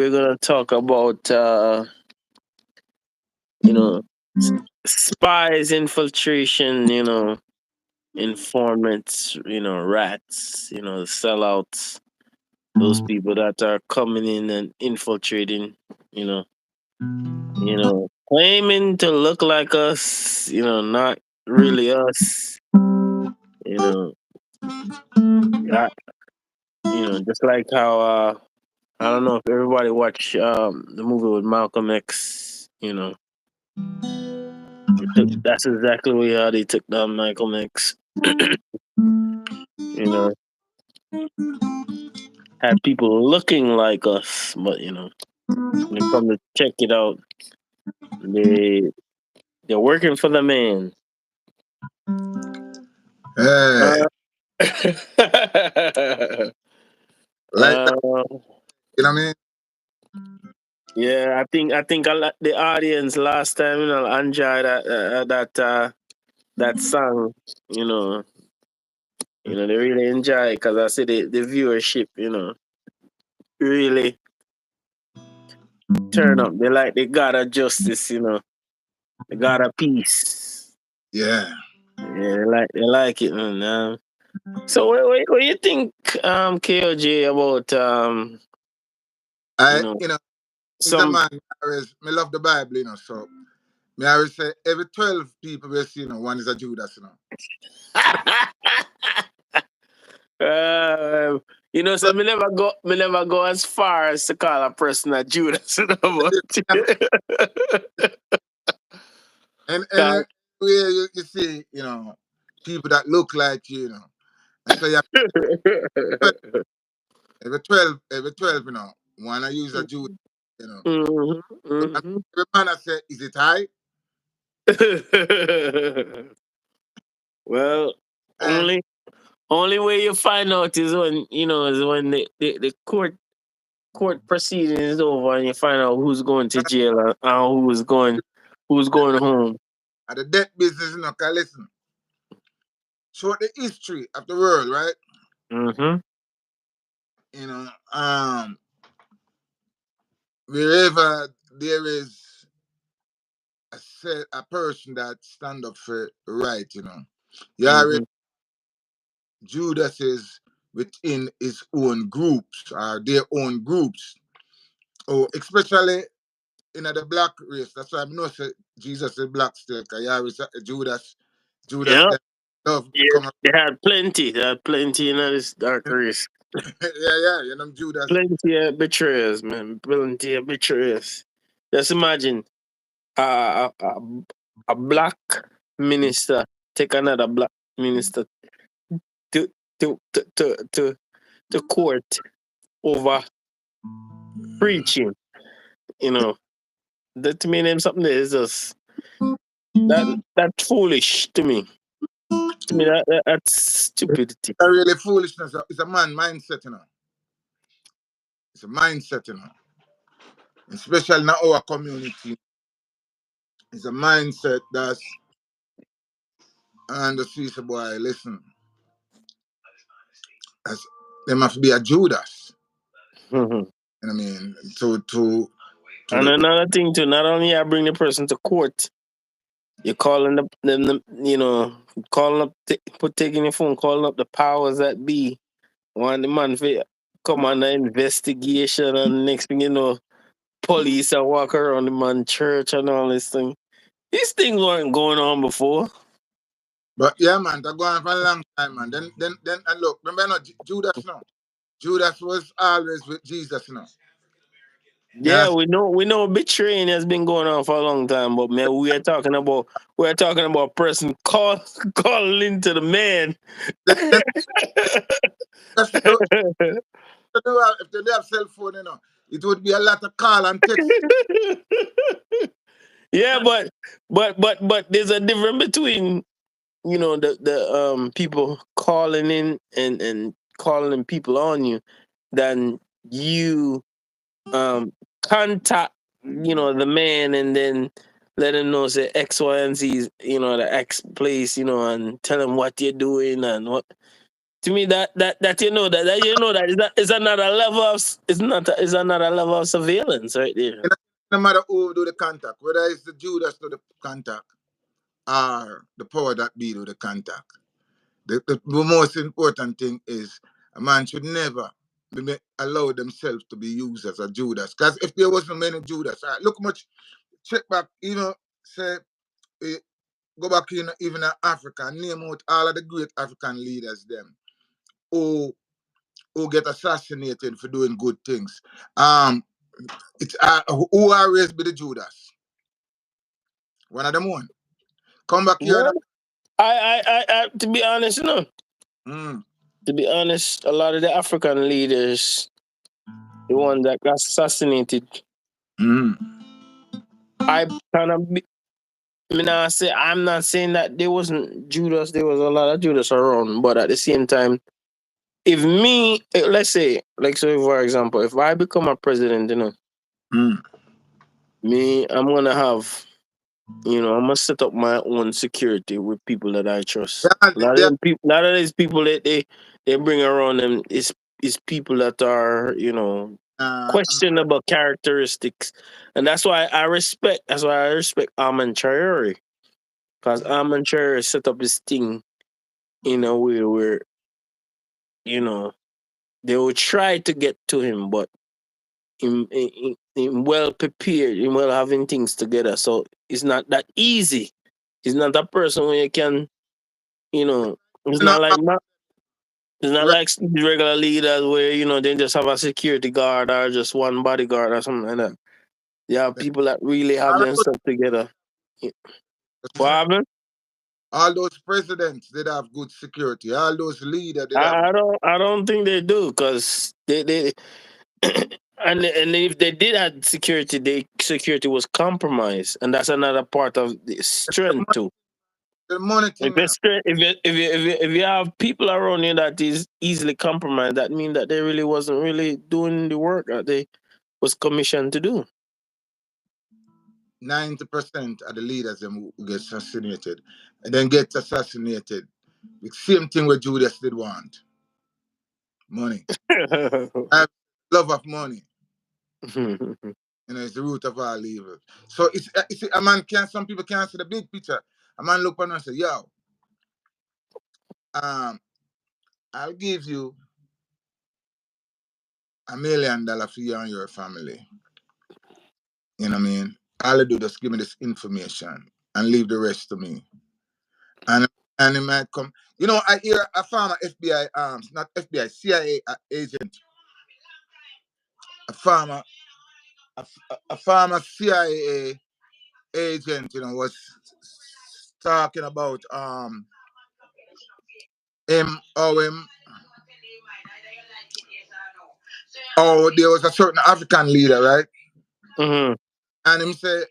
we're gonna talk about you know s- spies, infiltration, informants, rats, sellouts, those people that are coming in and infiltrating, you know, claiming to look like us, not really us, you know, yeah, just like how I don't know if everybody watched the movie with Malcolm X, that's exactly how they took down Malcolm X. You know, had people looking like us, but when you come to check it out, they they're working for the man. Hey, Uh, like that, uh, you know what I mean? yeah, I think the audience last time, enjoy that song. You know, they really enjoy because I see the viewership. Really turn up. They like the God of justice. The God of peace. Yeah. Yeah, they like it, man. So what you think, KOJ, about you I, know, he's a some man, me love the Bible, so me always say every 12 people we see, one is a Judas, uh, so But me never go as far as to call a person a Judas, but and where you see, people that look like you, and so you have 12, every 12, one I use a Judas, Mhm, So, and mhm. every man I say, is it high? Well, And only way you find out is when the court proceeding is over and you find out who's going to jail and who's going home. at the death business, 'cause listen, show the history of the world, right? Mm-hmm. You know, wherever there is a person that stand up for right, you already Mm-hmm. Judas is within his own groups or their own groups. Oh, especially in the black race. That's why I know say Jesus is black still. Cause you always say Judas Yep. that love Yeah, come up. they had plenty. They had plenty in this dark race. Yeah, Judas. Plenty of betrayers, man. Plenty of betrayers. Just imagine a black minister take another black minister to to to to to, to court over preaching. You know that to me name something that is just that foolish to me. To me that's stupidity. It's really foolishness. It's a man mindset, It's a mindset, Especially in our community. It's a mindset that's and the see say, boy, listen, as there must be a Judas. Mhm. You know what I mean? To And the another thing too, not only I bring the person to court, you're calling calling up, taking your phone, calling up the powers that be. Want the man for come on an investigation, and next thing you know, police are walk around the man church and all this thing. These things weren't going on before. but yeah, man, that go on for a long time, man. Then and look, remember Judas now. Judas was always with Jesus, Yeah, Yes. we know betraying has been going on for a long time, but man, we're talking about a person calling into the man. Then that's if they have cell phone, it would be a lot of call and text. Yeah, but there's a difference between the people calling in and calling people on you than you contact the man and then let him know say X, Y, and Z, the X place, and tell him what you're doing and what. To me, that you know that is another level of is another level of surveillance right there. No matter who do the contact, whether it's the Judas do the contact or the power that be do the contact. The most important thing is a man should never allow themselves to be used as a Judas. Because if there wasn't many Judas, look how much check back, even say eh, go back in even in Africa, name out all of the great African leaders them who get assassinated for doing good things. It's who always be the Judas. One of them one. Come back here Well, now. to be honest, Mm. to be honest, a lot of the African leaders, the one that got assassinated, Mm. I kind of, I'm not saying that there wasn't Judas, there was a lot of Judas around, but at the same time, if me, let's say, like, so for example, if I become a president, Mm. I'm gonna have, I'm gonna set up my own security with people that I trust. Yeah, A lot of these people that they bring around them is people that are, questionable characteristics, and that's why I respect Armand Traore, because Armand Traore set up his thing in a way where you know they will try to get to him, but in well prepared, in well having things together. So it's not that easy. He's not a person where you can, you know, it's no, not like it's not right. like these regular leaders where they just have a security guard or just one bodyguard or something like that. There are people that really have themselves together. What happened? All those presidents did have good security. All those leaders did have. I don't think they do because they and if they did have security, the security was compromised, and that's another part of the strength too. The money If thing, you if you have people around you that is easily compromised, that means that they really wasn't really doing the work that they was commissioned to do. 90% of the leaders them who get assassinated and then get assassinated. The same thing what Judas did want. Money. I have love of money. It's the root of all evil. So it's a man can't. Some people can't see the big picture. A man look on and say, "Yo, um, I'll give you $1 million for you and your family." You know what I mean? All I do just give me this information and leave the rest to me. And it might come. I hear a former FBI, not FBI, CIA agent, a farmer, a former CIA agent, was talking about him. Oh, there was a certain African leader, right? Hmm. And him say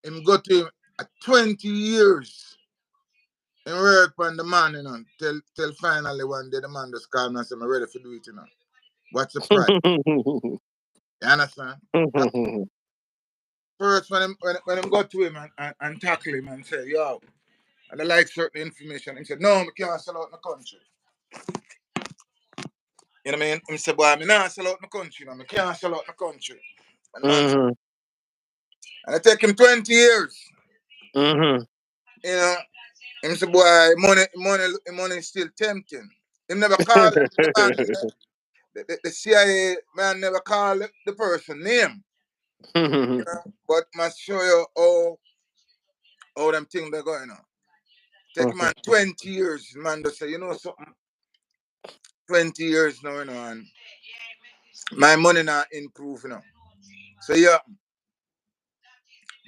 him go to him at 20 years and work on the man, till finally one day the man just called me and said, I'm ready to do it. What's the price? You understand? At first, when him go to him and tackle him and say, yo, I like certain information, he said, no, I can't sell out my country. You know what I mean? He said, boy, I not sell out my country, I can't sell out my country. And the man, Hmm. and it take him 20 years. Hmm. You know, and he said, boy, money is still tempting. Him never called the man, the CIA man never called the person name. But must show you how them things they're going on. Take man 20 years, man just say, something, 20 years now, and my money not improve, So yeah,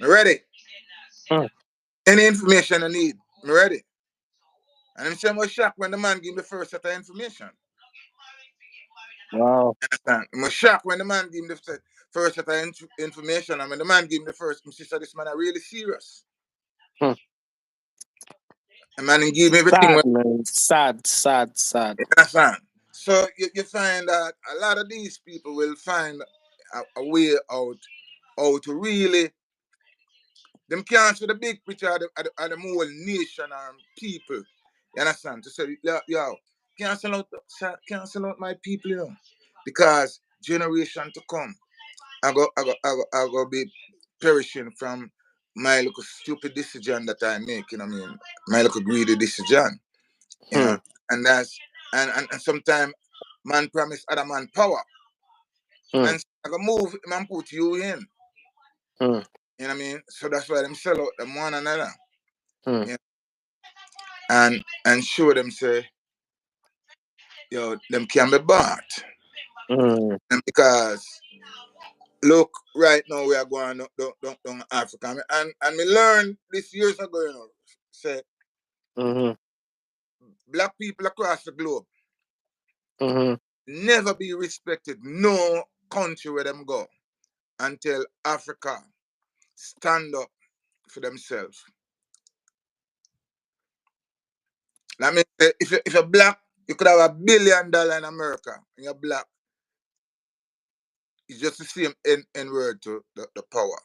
me ready. Any information I need, me ready. And I'm saying I was shocked when the man gave me the first set of information. Wow. Understand? I was shocked when the man gave me the first set of information. I mean, the man gave me the first, my sister, this man are really serious. Hmm. The man give me everything. Sad, man. Sad, sad, sad. You understand? So you find that a lot of these people will find a way out how to really, them can't see the big picture of the whole nation and people. You understand? To say, yo, cancel out my people, you know, because generation to come, I go be perishing from my little stupid decision that I make. You know what I mean? My little greedy decision. You know, Hmm. and that's and sometimes man promise other man power. Hmm. Man, I go move, man put you in. Hmm. You know what I mean? So that's why them sell out them one another. Hmm. You know? And show them say, yo, them can be bought. Hmm. And because look, right now we are going down Africa. And me learned this years ago, you know, say Hmm. black people across the globe Hmm. never be respected no country where them go until Africa stand up for themselves. That means if you're black, you could have $1 billion in America and you're black. It's just the same in word to the power.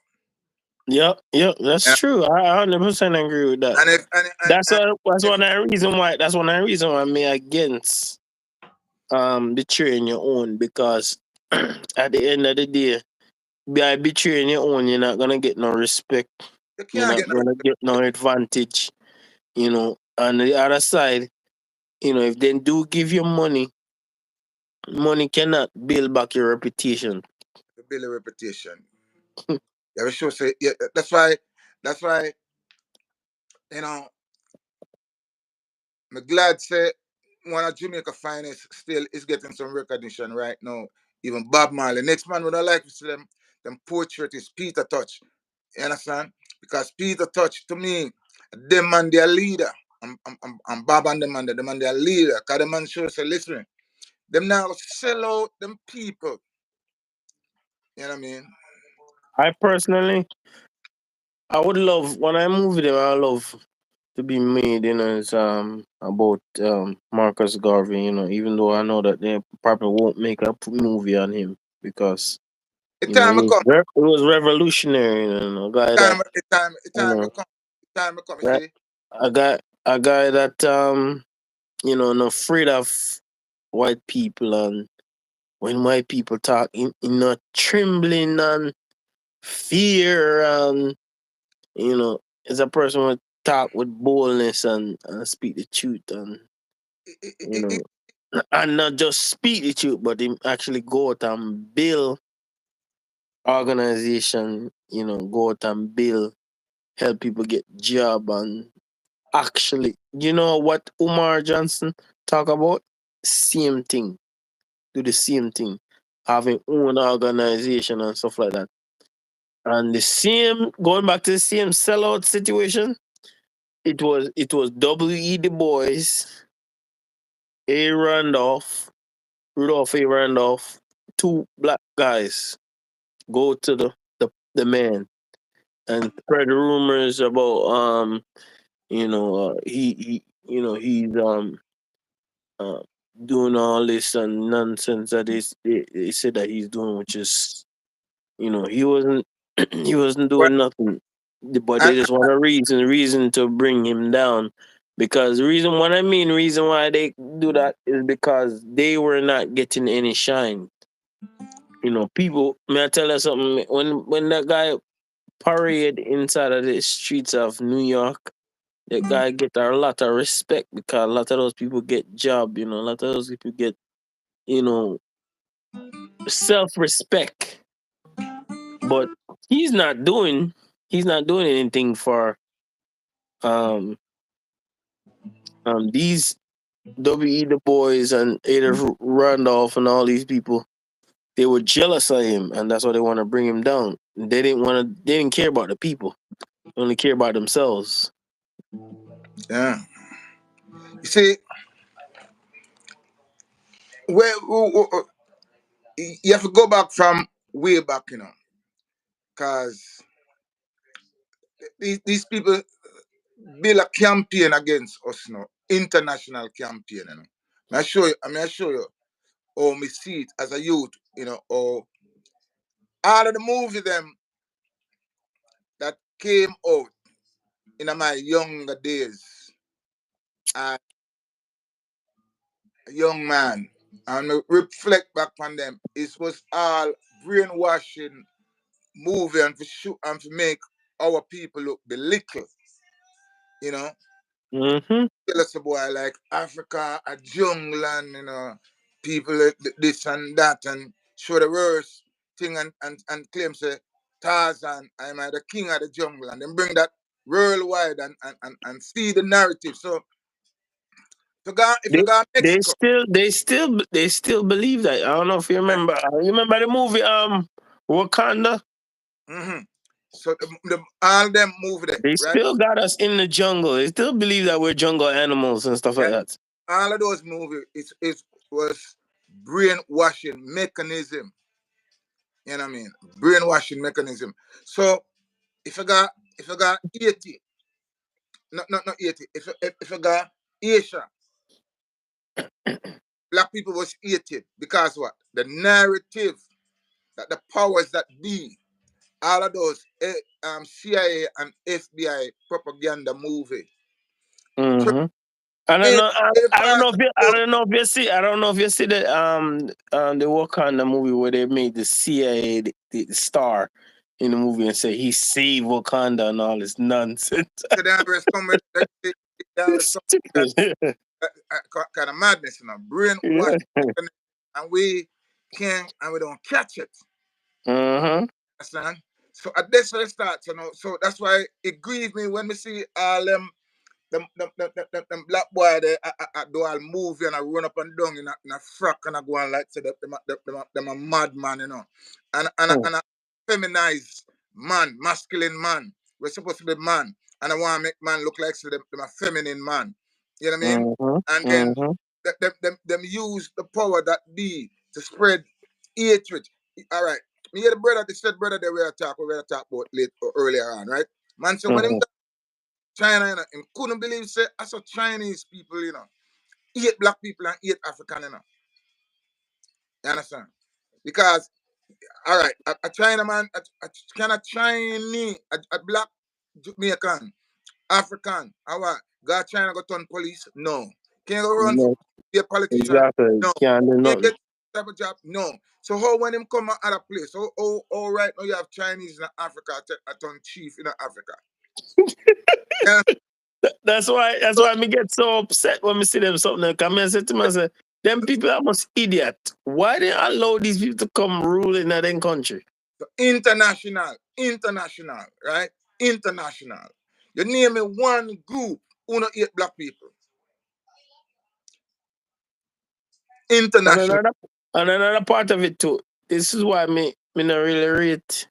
Yep, yep, that's And, true. I 100% agree with that. and if That's if one of the reason why I'm against betraying your own, because at the end of the day, by betraying your own, you're not gonna get no respect. you You're can't not get no gonna get no advantage. On the other side, if they do give you money, money cannot build back your reputation. build a reputation. Yeah, we sure say yeah, that's why you know I'm glad say one of Jamaica finest still is getting some recognition right now. Even Bob Marley. Next man would I like to see them portrait is Peter Touch. You understand? Because Peter Touch to me, them man their leader. I'm Bob and the man their leader. Cause the man sure say listen, them now sell out them people. You know what I mean? I personally, I would love when I move them. I love to be made, is about Marcus Garvey. Even though I know that they probably won't make a movie on him, because The time will come. it was revolutionary. A guy that The you time will know come. The time will come, you that see? a guy that not afraid of white people, and when white people talk, in not trembling and fear, and is a person who talk with boldness, and speak the truth, and It, it, you it, know it, and not just speak the truth, but him actually go out and build organization, go out and build, help people get job, and actually, what Umar Johnson talk about? Same thing. Do the same thing. Having own organization and stuff like that. And the same, going back to the same sellout situation, it was W.E. Du Bois, A. Randolph, Rudolph A. Randolph, two black guys go to the man and spread rumors about he's uh doing all this and nonsense that they said that he's doing, which is, he wasn't he wasn't what, doing nothing, but they and, just want a reason to bring him down. Because reason why they do that is because they were not getting any shine. People, may I tell you something? When that guy parade inside of the streets of New York, that guy get a lot of respect, because a lot of those people get job. A lot of those people get, you know self respect. But he's not doing he's not doing anything for um these W.E. Du Bois and Ada Randolph and all these people. They were jealous of him, and that's why they want to bring him down. They didn't care about the people. They only care about themselves. yeah. You see, you have to go back from way back, because these people build a campaign against us now, international campaign, I may show you or me see it as a youth, or all of the movie them that came out in my younger days. young man, and me reflect back on them, it was all brainwashing movie and for shoot and to make our people look belittle, you know. Mm-hmm. Tell us a boy like Africa, a jungle, and people this and that, and show the worst thing and claim say Tarzan, I'm the king of the jungle, and then bring that worldwide and see the narrative. So if you They go to they Mexico, still they still they still believe that. I don't know if you right? remember. You remember the movie Wakanda? Mm-hmm. So all them move there, They right? still got us in the jungle. They still believe that we're jungle animals and stuff like Yeah. that. All of those movies, it was brainwashing mechanism. You know what I mean? Brainwashing mechanism. So if you got 80, not 80, if you got Asia, black people was 80 because what? The narrative that the powers that be, all of those CIA and FBI propaganda movie. Mm-hmm. I don't In know. a I don't part know if of you. the I world, don't know if you see. I don't know if you see the Wakanda movie where they made the CIA the star in the movie and say he saved Wakanda and all this nonsense. so they always come with they always It's come with stupid. that kind of madness, brainwash, Yeah. and we can't and we don't catch it. Uh-huh. Understand? So at this way it starts, So that's why it grieves me when we see all them black boy they do all movie and I run up and down in a frock and I go on like say them a madman, and a feminized man, masculine man. We're supposed to be man, and I want to make man look like say them a feminine man. You know what I mean? Uh-huh. And then Uh-huh. them use the power that be to spread hatred. All right. Me hear the brother, the said brother that we were talk about late or earlier on, right? Man, so when him Uh-huh. China, him couldn't believe say I saw Chinese people, hate black people and hate African, You understand? Because all right, a China man, a kind of Chinese, a black Jamaican, African, how what? Got China go turn police? No. Can you go run for No, be a politician? exactly. No. Can't do Can you nothing. get type of job? No. So how when him come out of place? All right now you have Chinese in Africa, I turn chief in Africa. Yeah. That's So why me get so upset when me see them something like I mean, I said to myself, them people are almost idiot. Why they allow these people to come rule in that country? international, right? International. You name me one group who not hate black people. And International. another part of it too. This is why me not really rate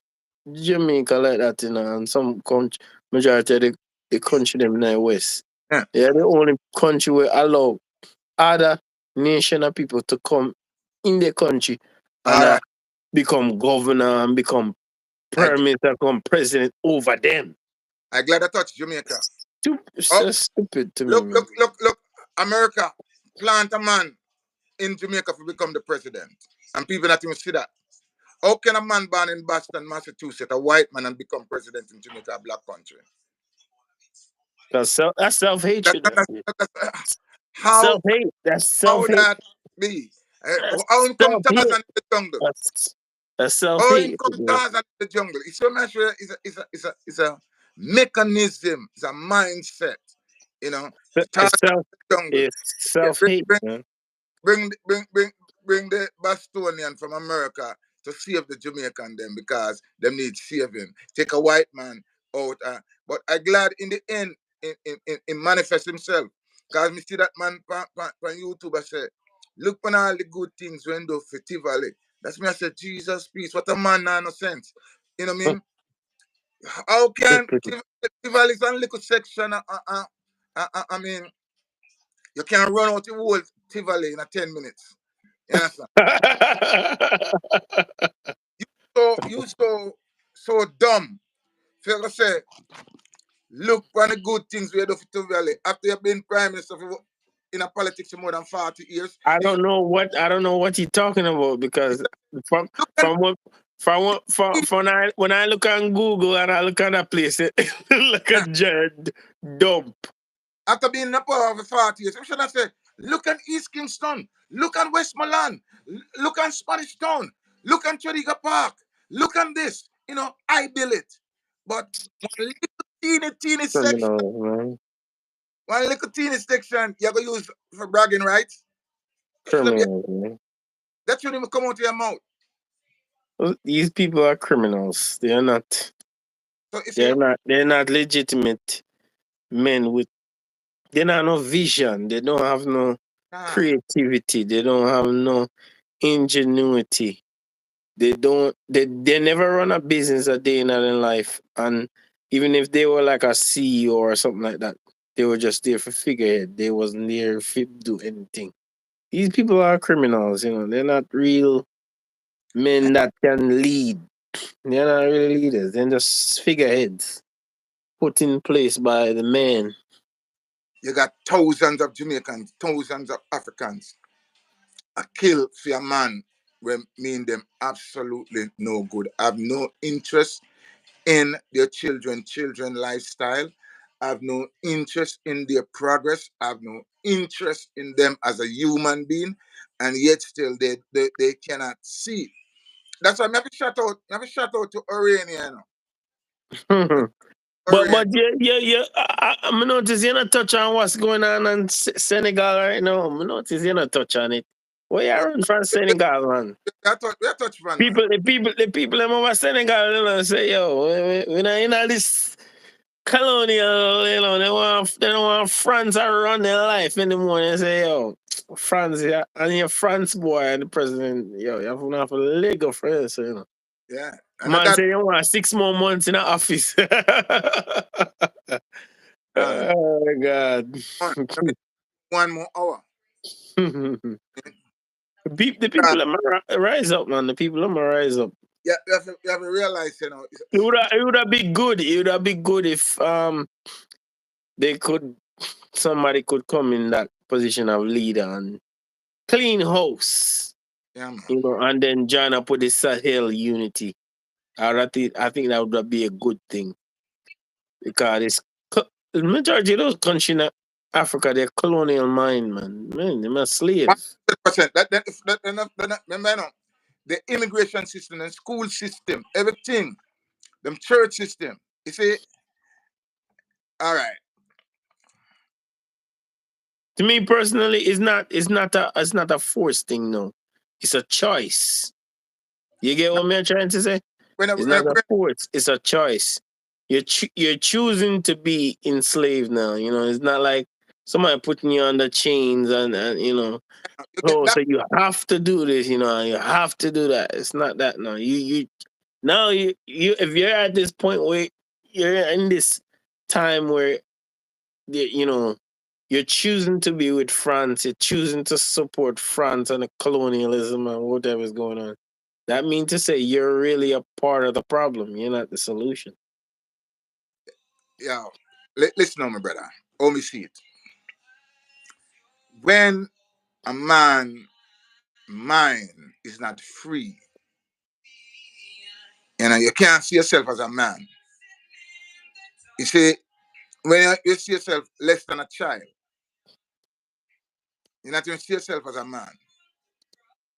Jamaica like that, and some country majority of the country them in the West. Yeah. They are the only country where allow other nation of people to come in the country and All right. become governor and become I, prime minister, become president over them. I glad I touched Jamaica. It's Oh, just stupid to me, look, man. look, look, look. America plant a man in Jamaica to become the president. And people not even see that. How can a man born in Boston, Massachusetts, a white man, and become president in Jamaica, a black country? That's self That, hatred. that, That's that, it. that, Self how hate. That's self how hate. that be? That's How him come self hate. Tarzan in the jungle? That's self How him hate. come Tarzan in the jungle? It's so much. It's a mechanism. It's a mindset. You know, It's Tarzan self. in the jungle. It's Yeah, self hate, man. bring the Bostonian from America to save the Jamaican them because them need saving. Take a white man out. But I glad in the end in manifest himself. Because me see that man on YouTube I say, look on all the good things when do for Tivoli. That's me I said, Jesus peace. What a man no sense. You know what I mean? How can Tivoli is a little section I mean you can run out the whole Tivoli in a 10 minutes. You understand? So you so dumb. So I say, look on the good things we do for Tivoli. After you've been prime minister in a politics for more than 40 years. I don't know what you're talking about It's because like, from look at from what from when I look on Google and I look at that place, it look at Jared dump. after being in the power for 40 years. I should have said, Look at East Kingston. Look at Westmoreland. Look at Spanish Town. Look at Chediga Park. Look at this. I build it. But one little teeny section, Criminals, man. one little teeny section, you're going to use for bragging rights. Criminals, man. That shouldn't even come out of your mouth. These people are criminals. They are not. So if They're you, not. They're not legitimate men with. They don't have no vision. They don't have no ah, creativity. They don't have no ingenuity. They don't. They never run a business a day in their life. And even if they were like a CEO or something like that, they were just there for figurehead. They wasn't there to do anything. These people are criminals. They're not real men that can lead. They're not really leaders. They're just figureheads put in place by the man. you got thousands of Jamaicans, thousands of Africans are killed for a man when mean them absolutely no good. Have no interest in their children lifestyle. Have no interest in their progress. Have no interest in them as a human being, and yet still they cannot see. That's why I have a shout out to Orion. But Orion. yeah. I notice you're not touch on what's going on in Senegal right now. I notice you're not touch on it. Where you run from Senegal, man? We are touch man, man. The people them over Senegal, say, yo, we not in all this colonial, they don't want France to run their life anymore. They say, yo, France, yeah, and your France boy and the president, yo, you have a leg of France, Yeah, and Man that say you want 6 more months in the office. man. Oh God. Maybe 1 more hour. The people them rise up, man. The people them rise up. Yeah, you have to realize, It would have been good. It would have been good if they could somebody could come in that position of leader and clean house, yeah, man. and then join up with the Sahel unity. I think that would be a good thing because the majority of those countries in Africa, they're colonial mind, man. Man, they're slaves. 100%. Remember, the immigration system, the school system, everything, the church system. You see, all right. To me personally, it's not a forced thing, no. It's a choice. You get Now, what I'm trying to say? when I, It's when I, not a force, it's a choice. You're choosing to be enslaved now. It's not like somebody putting you under chains and you get oh, that, so you have to do this, and you have to do that. It's not that now. You if you're at this point where you're in this time where you know you're choosing to be with France, you're choosing to support France and the colonialism and whatever's going on. That means to say you're really a part of the problem. You're not the solution. yeah. Listen on my brother. Let me see it. When a man mind is not free, you can't see yourself as a man. You see, when you see yourself less than a child, you're not even see yourself as a man.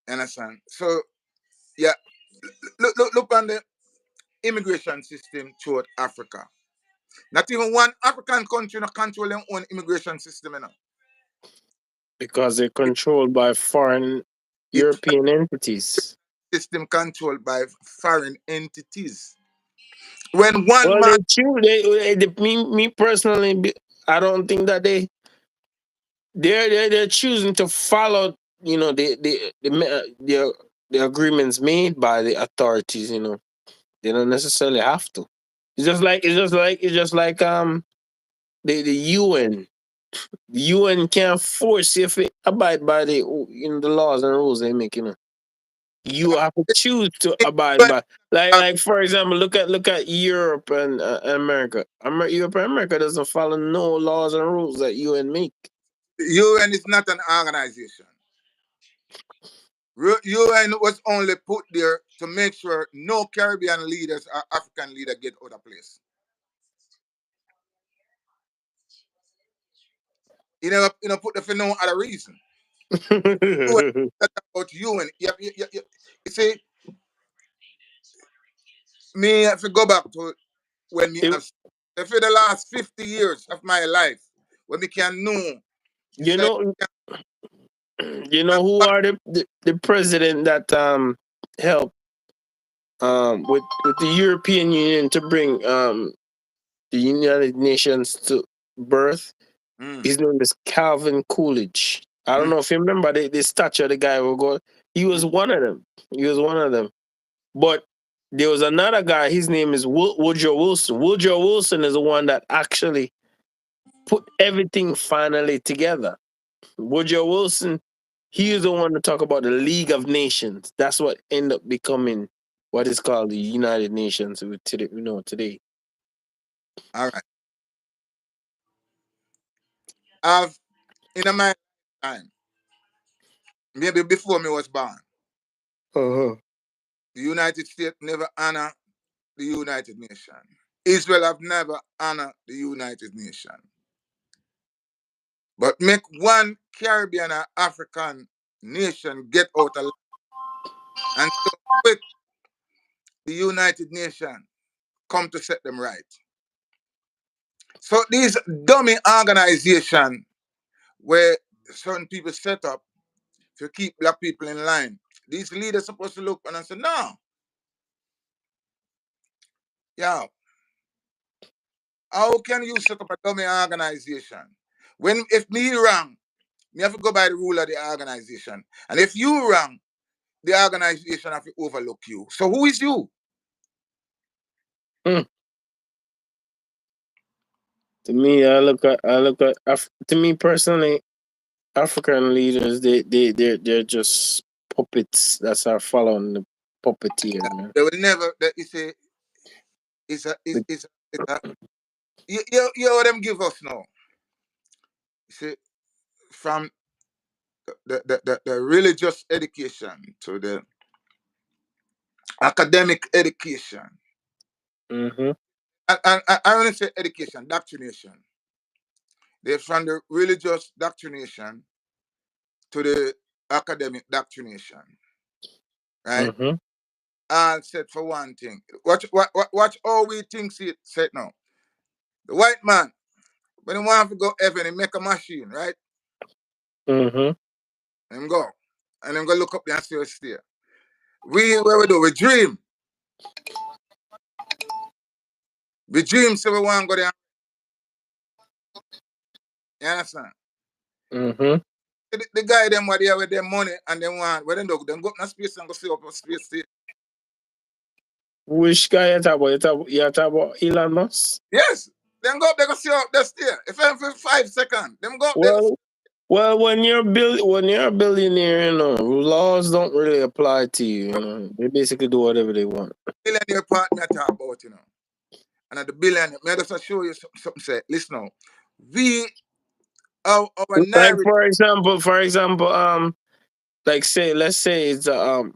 You understand? So, yeah, look on the immigration system throughout Africa. Not even one African country no control their own immigration system. Because they're controlled by foreign It European entities. system controlled by foreign entities. When one Well, man, they choose. Me personally, I don't think that they're choosing to follow. The agreements made by the authorities. They don't necessarily have to. It's just like the UN. The UN can't force you to abide by the laws and rules they make. You have to choose to abide by. Like for example, look at Europe and America. Europe and America doesn't follow no laws and rules that UN make. UN is not an organization. UN was only put there to make sure no Caribbean leaders or African leader get out of place. You never put the for no other reason. That's about you and you see, me have to go back to when me have for the last 50 years of my life, when we can know. you know, you know who are the president that helped with the European Union to bring the United Nations to birth? His name is Calvin Coolidge. I don't know if you remember the statue of the guy who go. He was one of them. He was one of them. But there was another guy. His name is Woodrow Wilson. Woodrow Wilson is the one that actually put everything finally together. Woodrow Wilson, he is the one to talk about the League of Nations. That's what ended up becoming what is called the United Nations today. Today. All right. I've in my time, maybe before me was born, Uh-huh. the United States never honor the United Nations. Israel have never honored the United Nations. But make one Caribbean or African nation get out of line, and so quick the United Nations come to set them right. So these dummy organizations where certain people set up to keep black people in line, these leaders supposed to look and say, no, yeah, how can you set up a dummy organization? When if me wrong, me have to go by the rule of the organization. And if you wrong, the organization have to overlook you. So who is you? To me, to me personally, African leaders, they're just puppets that are following the puppeteer, man. They will never. It's a. You what them give us now. You see, from the religious education to the academic education, Mm-hmm. and I only say education, doctrination. They're from the religious doctrination to the academic doctrination, right? Mm-hmm. And said for one thing, watch all we things it said now. The white man, when he want to go heaven, he make a machine, right? Mm-hmm. And him go. And then go look up there and see what's there. Where we do? We dream. We dream so we want to go there. You understand? Mm-hmm. The guy them what they have with their money and they want where them go up in space and go see up space station. Which guy you talk about? You talk about Elon Musk? Yes. Them go up, they go see up that's there. If I'm for 5 seconds, them go up there. Well, when you're a billionaire, laws don't really apply to you. They basically do whatever they want. Billionaire part me I talk about, And at the billionaire, may I just show you something say, listen now. We our Like narrative. for example, let's say it's a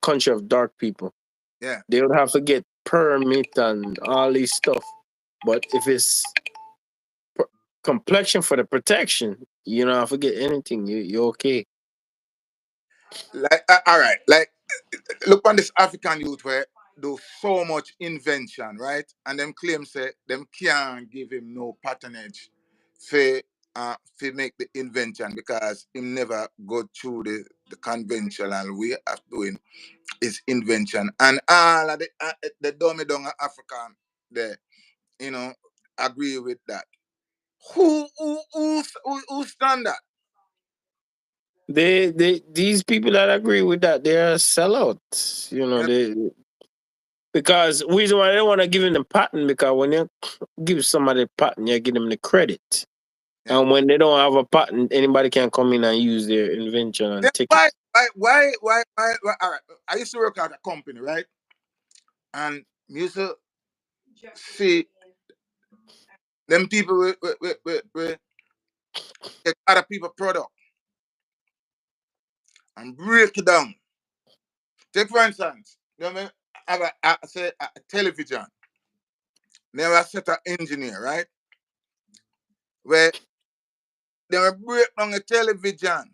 country of dark people. Yeah. They would have to get permit and all these stuff. But if it's complexion for the protection, you don't have to get anything. You're okay. Like all right, like look on this African youth where do so much invention, right? And them claim say them can't give him no patronage for make the invention because him never go through the conventional way of doing his invention. And all of the dummy dung African there, agree with that. Who stand that? These people that agree with that, they're sellouts. Yeah. Because reason why they don't want to give him the patent, because when you give somebody a patent, you give them the credit. Yeah. And when they don't have a patent, anybody can come in and use their invention and Then take it. why all right. I used to work at a company, right? And we used to see them people with take other people product and break it down. Take for instance, have a television. Now I set an engineer, right? Where They will break down the television,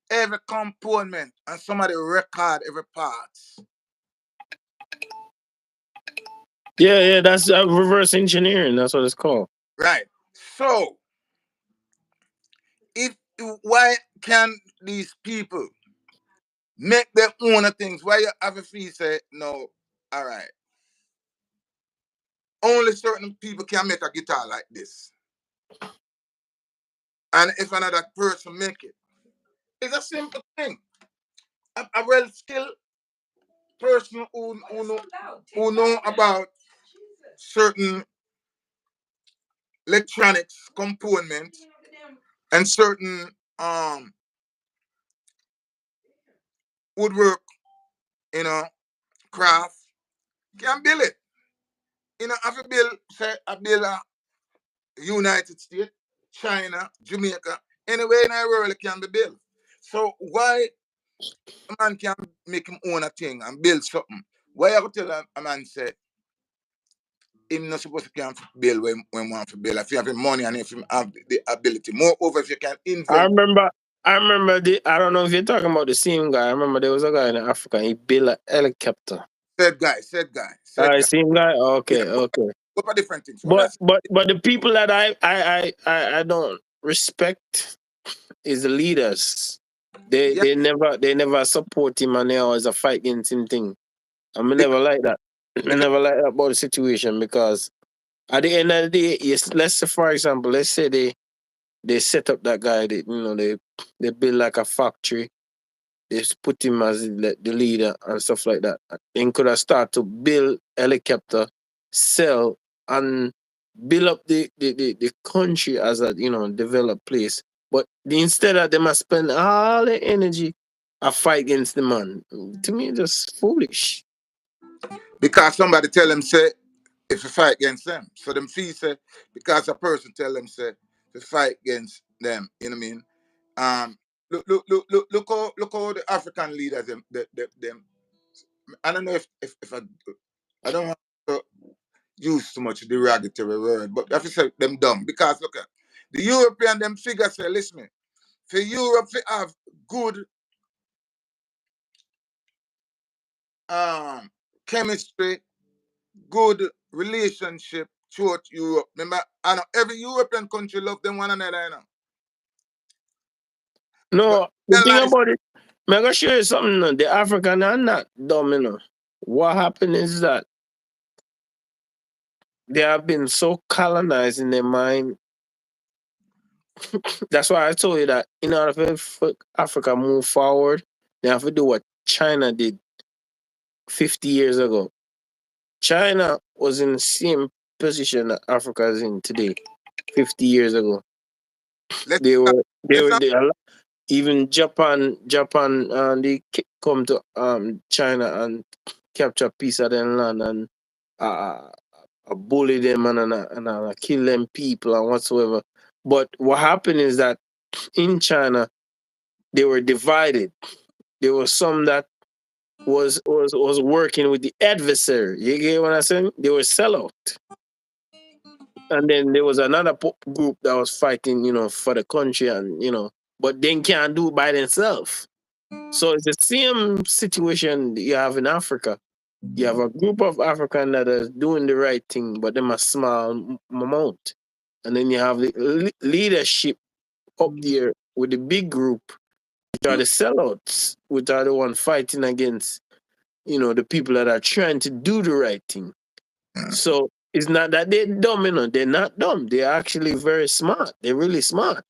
every component, and somebody record every part. Yeah, that's reverse engineering. That's what it's called. Right. So, if why can these people make their own things? Why you have a fee say no? All right. Only certain people can make a guitar like this, and if another person make it, it's a simple thing. A well skilled person who know about certain electronics components and certain woodwork, you know, craft can build it. You know, have to build, say, a build a United States, China, Jamaica, anywhere in the world it can be built. So why a man can make him own a thing and build something? Why you tell a man say him not supposed to can build when want to build if you have the money and if you have the ability. Moreover, if you can I invent. remember. I remember. I don't know if you're talking about the same guy. I remember there was a guy in Africa. He built a helicopter. Said guy. Same guy. Yeah, Okay, okay. what are different things? What But else? but the people that I don't respect is the leaders. They Yeah, they never support him and they always a fight against him thing. I mean because, never like that. I because never like that about the situation because at the end of the day, yes, let's say for example, let's say they set up that guy, they build like a factory, they just put him as the leader and stuff like that. Then could have started to build helicopter, sell and build up the country as a developed place. But instead of them spend all the energy a fight against the man. To me, just foolish. somebody tell them say if you fight against them. So them feel say because a person tell them say to fight against them, you know what I mean? Look how the African leaders them. I don't know if I don't want to use too much derogatory word, but I have to say them dumb because look at the European them figure say listen me, for Europe to have good um chemistry, good relationship throughout Europe. Remember, I know every European country love them one another, you know. But No, the thing realize about it, I'm gonna show you something. No. The African are not dumb, you know. What happened is that they have been so colonized in their mind. That's why I told you that in order for Africa move forward, they have to do what China did 50 years ago. China was in the same position that Africa is in today, 50 years ago. let's They were, they let's were, they, even Japan, they come to China and capture a piece of their land and uh, bully them and kill them people and whatsoever. But what happened is that in China they were divided. There was some that was working with the adversary. You get what I'm saying? They were sellout. And then there was another group that was fighting, for the country and but they can't do it by themselves. So it's the same situation you have in Africa. You have a group of African that are doing the right thing, but them a small amount. And then you have the leadership up there with the big group, which are the sellouts, which are the one fighting against, the people that are trying to do the right thing. So it's not that they're dumb, they're not dumb. They're actually very smart. They're really smart.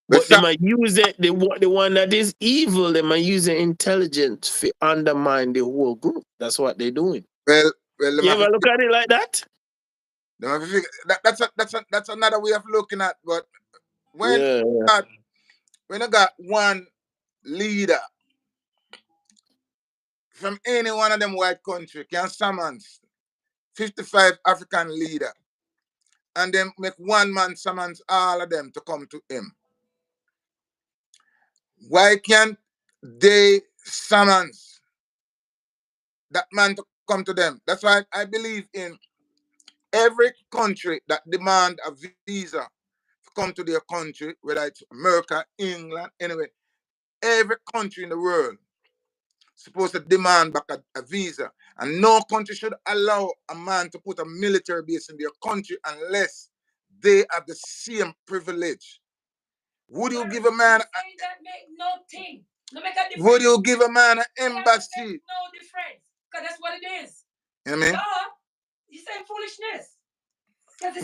But they stop. might use the one that is evil, they might use their intelligence to undermine the whole group. That's what they're doing. Well, them You have to ever look at it like that? that's another way of looking at. But when Yeah. got when I got one leader from any one of them white country can summons 55 African leader and then make one man summons all of them to come to him. Why can't they summons that man to come to them? That's why I believe in every country that demand a visa come to their country, whether it's America, England, anyway, every country in the world supposed to demand back a visa. And no country should allow a man to put a military base in their country unless they have the same privilege. Would you give a man that make nothing? No make a difference. Would you give a man an embassy? No difference. Because that's what it is. You know what I mean? No. You saying foolishness.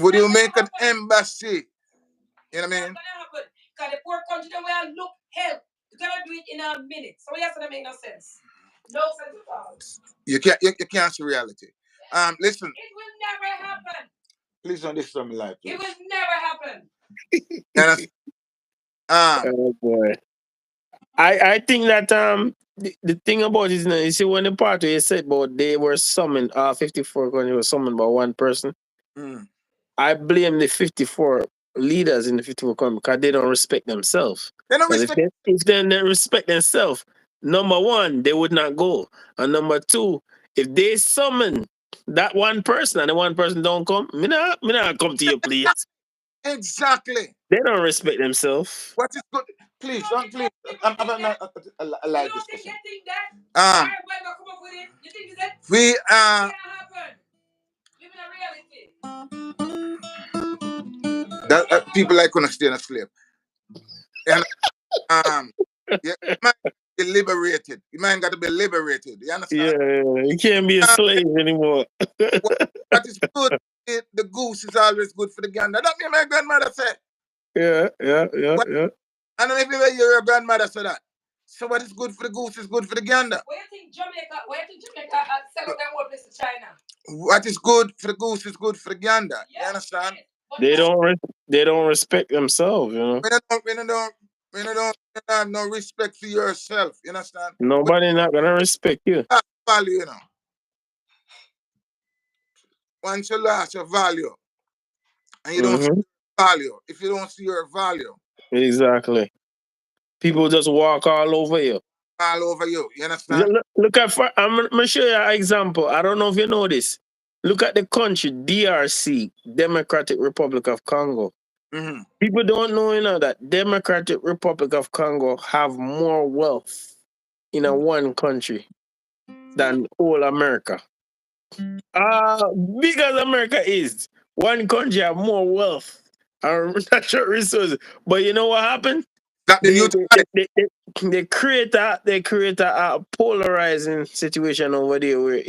Would you make an embassy? You know what I mean? It's not gonna happen. Because the poor country that we look help. You're gonna do it in a minute. So yes, that make no sense. No sense at all. You can't see reality. Listen. It will never happen. Please don't disturb me life. It will never happen. Oh boy. I think that the thing about it is, you see, when the party you said about they were summoned, 54 countries were summoned by one person. I blame the 54 leaders in the 54 countries because they don't respect themselves. They don't respect. If they respect themselves, number one, they would not go, and number two, if they summon that one person and the one person don't come, me not come to your place. Exactly. They don't respect themselves. What is good? Please don't. Please, I'm not a live discussion. You think that? Come up with it. You think that? We Can't happen. Live in a reality. That people like gonna stay in a slave. And you might be liberated. You might got to be liberated. You understand? Yeah, you can't be a slave anymore. What is good? The goose is always good for the gander. That mean my grandmother said. Yeah. I don't know if your grandmother said that. So what is good for the goose is good for the gander. Where you think Jamaica sell out them whole place to China? What is good for the goose is good for the gander. Yeah, you understand? They don't respect themselves, you know. We don't have no respect for yourself. You understand? Nobody not gonna respect you. Value, you know. Once you lost your value, and you don't see your value, if you don't see your value, exactly, people just walk all over you. All over you. You understand? Look at. I'm gonna show you an example. I don't know if you know this. Look at the country DRC, Democratic Republic of Congo. People don't know, you know, that Democratic Republic of Congo have more wealth in one country than all America. Big as America is, one country have more wealth and natural resources. But you know what happened? They create a polarizing situation over there where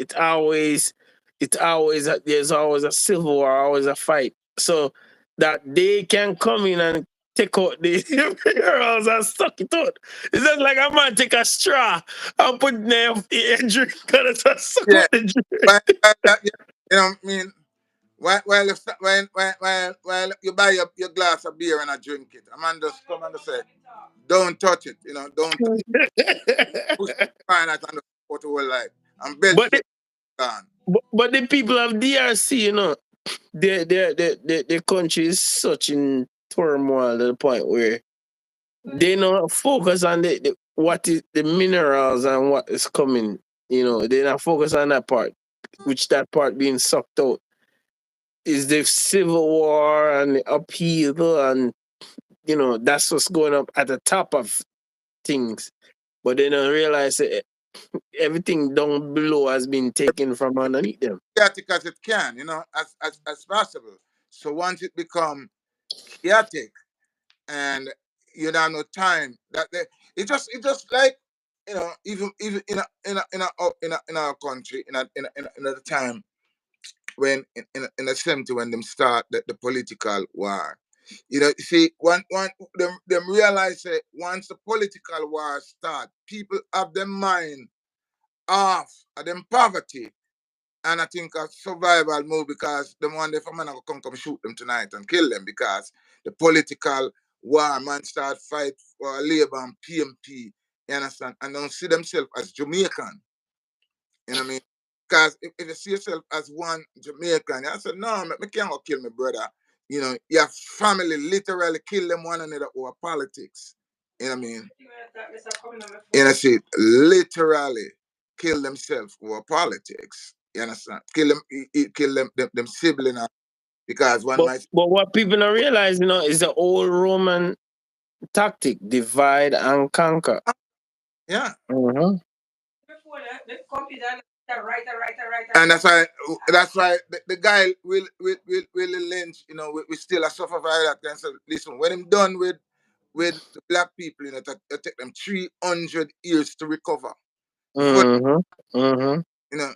there's always a civil war, always a fight. So that they can come in and take out the girls and suck it out. It's just like a man take a straw and put in a drink and suck out the drink. You know what I mean? While you buy your glass of beer and I drink it, a man just come and say, don't touch it, you know, don't touch it. Push the fine out and go to whole life. And but the people of DRC, you know, their country is such in turmoil to the point where they don't focus on what is the minerals and what is coming. You know, they not focus on that part, which that part being sucked out is the civil war and the upheaval, and you know that's what's going up at the top of things. But they don't realize that everything down below has been taken from underneath them. Chaotic as it can, you know, as possible. So once it become chaotic, and you don't have no time, it just like, you know, even in our country, in the time when in the 70s when them start the political war. You know, you see, them realize that once the political war start, people have their mind off of them poverty. And I think a survival move, because the one day for man will come shoot them tonight and kill them, because the political war man start fight for Labour and PMP, you understand, and don't see themselves as Jamaican. You know what I mean? Because if you see yourself as one Jamaican, I said, no, me can't go kill my brother. You know, your family literally kill them one another over politics. You know what I mean? You know, see, literally kill themselves over politics. You understand? Kill them sibling. Because one But might, what people don't realize, is the old Roman tactic: divide and conquer. yeah. Mm-hmm. Before that, the computer, the writer. And that's why the guy will Lynch, we still a suffer by that. And so listen, when I'm done with the black people, it take them 300 years to recover. Before, Mm-hmm. Mm-hmm. you know,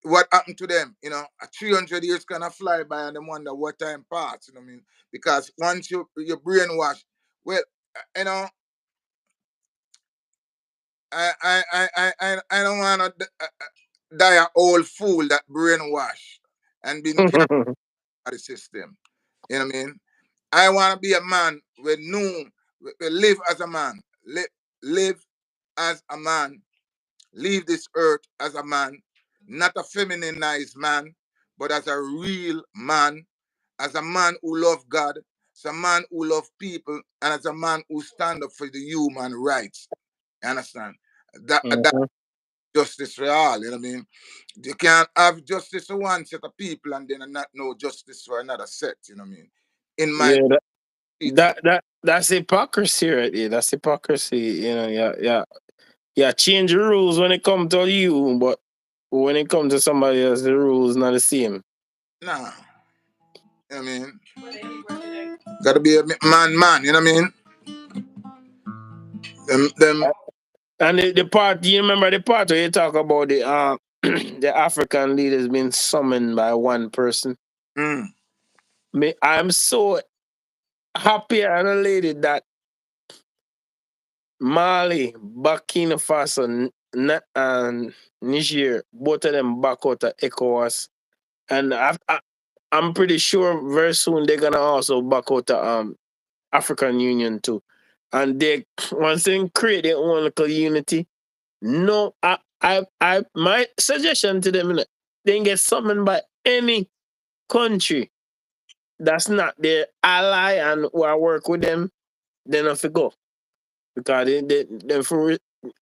what happened to them? A 300 years kind of fly by and them wonder what time passed, you know what I mean? Because once you're brainwashed, well, you know, I don't want to die an old fool that brainwashed and been carried by the system. You know what I mean? I want to be a man with live as a man, live as a man, leave this earth as a man, not a feminized man, but as a real man, as a man who love God, as a man who love people, and as a man who stand up for the human rights. You understand? That Mm-hmm. justice for all. You know what I mean? You can't have justice for one set of people and then not know justice for another set. You know what I mean? In my Yeah, it's that's hypocrisy right there. That's hypocrisy. Yeah, yeah. Yeah, change the rules when it comes to you, but when it comes to somebody else, the rules not the same. nah. You know what I mean? But then you work it out. Gotta be a man. You know what I mean? Them. And the part, you remember the part where you talk about the the African leaders being summoned by one person. Mm, I'm so happy and elated that Mali, Burkina Faso, and Niger, both of them back out of ECOWAS, and I'm pretty sure very soon they're gonna also back out of African Union too. And they once they create their own local unity. No, my suggestion to them, they can get summoned by any country that's not their ally and who I work with them, then have to go. Because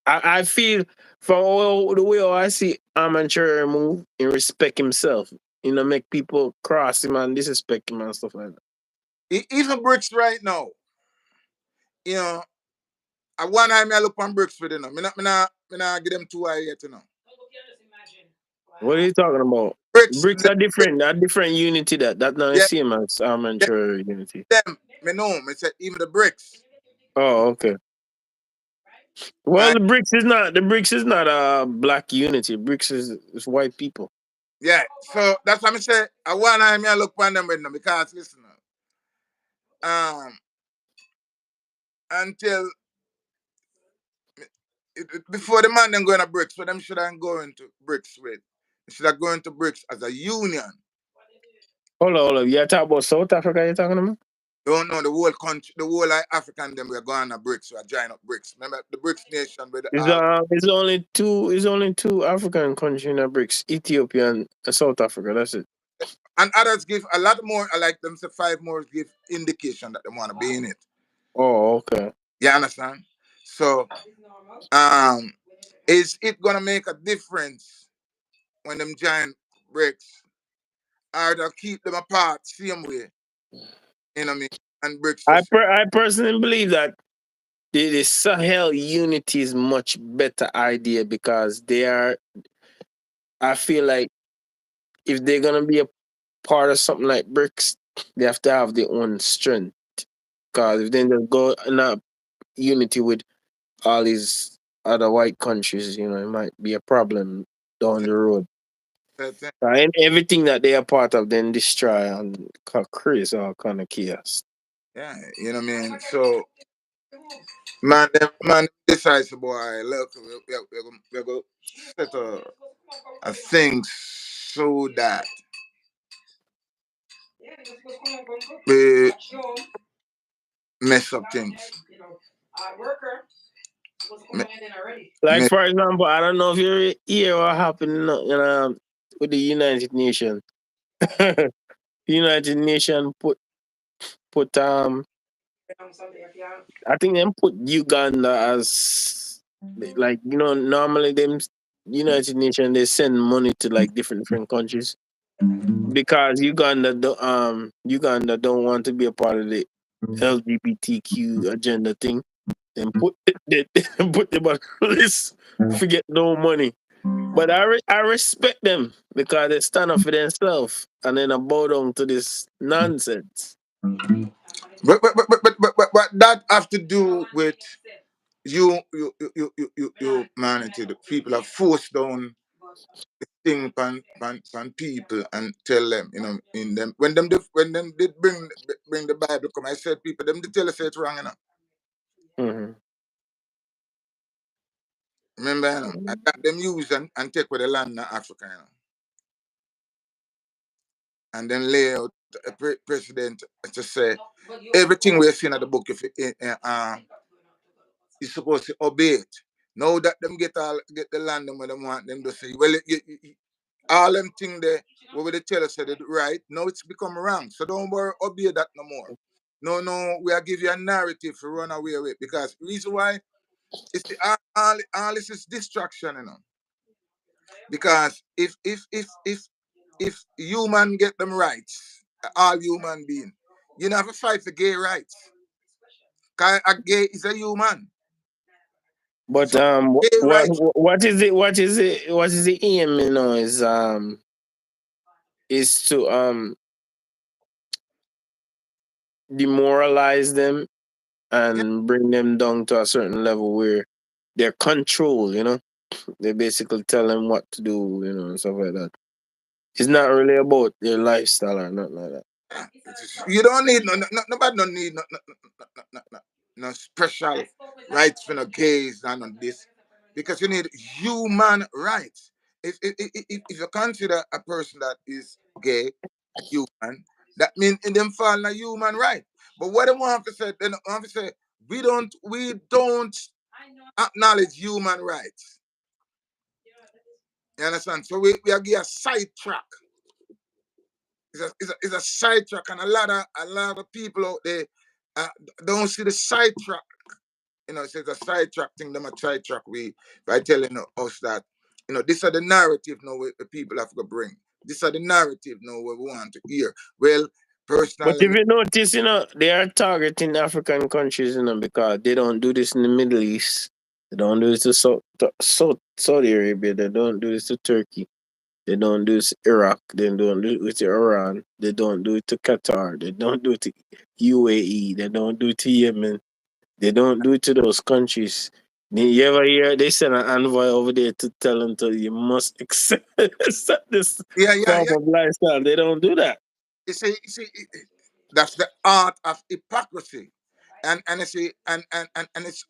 I feel from the way how I see Amateur move and respect himself, make people cross him and disrespect him and stuff like that. even bricks right now. You know, I one time I look on bricks for them. Me not give them two eye yet. You know, What are Wow. you talking about? bricks. Bricks are different. That different unity. That not the Yeah, same as Amateur unity. them. Me know. Me say even the bricks. Oh, okay. Well, Right? the bricks is not a black unity. Bricks is white people. Yeah. So that's why I say I one time I look on them with them because listen, um, until before the man them going to bricks, so them should have going to bricks with. They should have going to bricks as a union. Hold on. You talk about South Africa. You talking about? Don't know the whole country, the whole like African them we're going to bricks, we're joining up bricks. Remember the bricks nation with It's all it's only two. It's only two African countries in the bricks: Ethiopia and South Africa. That's it. and others give a lot more. I like them say five more give indication that they want to be in it. Oh, okay. You understand? So um, is it gonna make a difference when them giant bricks or they'll keep them apart same way? You know what I mean? And bricks just I personally believe that the Sahel unity is much better idea because they are. I feel like if they're gonna be a part of something like BRICS, they have to have their own strength. Because if they just go in a unity with all these other white countries, it might be a problem down the road. And everything that they are part of, then destroy and create all kind of chaos. yeah, you know what I mean? So man decides boy, look, we're going to set a thing so that we mess up things. Like Mess, for example, I don't know if you hear what happened, with the United Nations. United Nations put I think them put Uganda as like normally them United Nations they send money to like different countries. because Uganda don't want to be a part of the LGBTQ agenda thing. Then put them on the list. Forget no money. But I respect them because they stand up for themselves and then I bow down to this nonsense. But that have to do with humanity. The people are forced down thing pan people and tell them, in them when them did bring the Bible come, I said people them did tell us it's wrong, Mm-hmm. Remember, I got them use and take with the land in Africa, and then lay out a president to say everything we're seeing at the book, if you're supposed to obey it. Now that them get the land them when they want them to say, well, all them thing there, what they tell us said it right, now it's become wrong. So don't worry, obey that no more. No, we are give you a narrative to run away with, because reason why it's all this is distraction, Because if human get them rights, all human being, you don't have to fight for gay rights. Cause a gay is a human. But So gay rights, what is the aim, is to demoralize them yeah, and bring them down to a certain level where they're controlled. They basically tell them what to do, and stuff like that. It's not really about their lifestyle or nothing like that. you don't need nobody don't need no special rights for no gays and on this, because you need human rights. If you consider a person that is gay a human, that means in them fall a human right. But what they want to say, they want to say we don't acknowledge human rights. You understand? So we are give a sidetrack. It's a sidetrack, and a lot of people out there uh, don't see the sidetrack. It's a sidetrack thing. Them a sidetrack we by telling us that this are the narrative now the people have to bring. This are the narrative now what we want to hear. Well, But if personally, you notice, they are targeting African countries, because they don't do this in the Middle East. They don't do this to Saudi Arabia. They don't do this to Turkey. They don't do this to Iraq. They don't do it to Iran. They don't do it to Qatar. They don't do it to UAE. They don't do it to Yemen. They don't do it to those countries. You ever hear they send an envoy over there to tell them you must accept this yeah. form of lifestyle? They don't do that. That's the art of hypocrisy, and you see, it's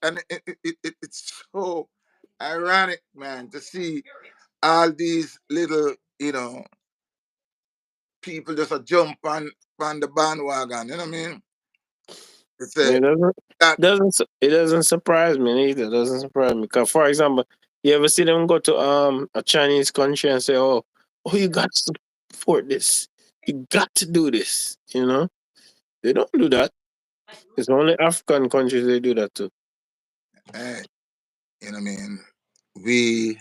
so ironic, man, to see all these little people just a jump on the bandwagon. You know what I mean? It's It doesn't that it doesn't surprise me either. It doesn't surprise me because, for example, you ever see them go to a Chinese country and say, "Oh, you got to support this. You got to do this." They don't do that. It's only African countries they do that to. eh, you know what I mean. We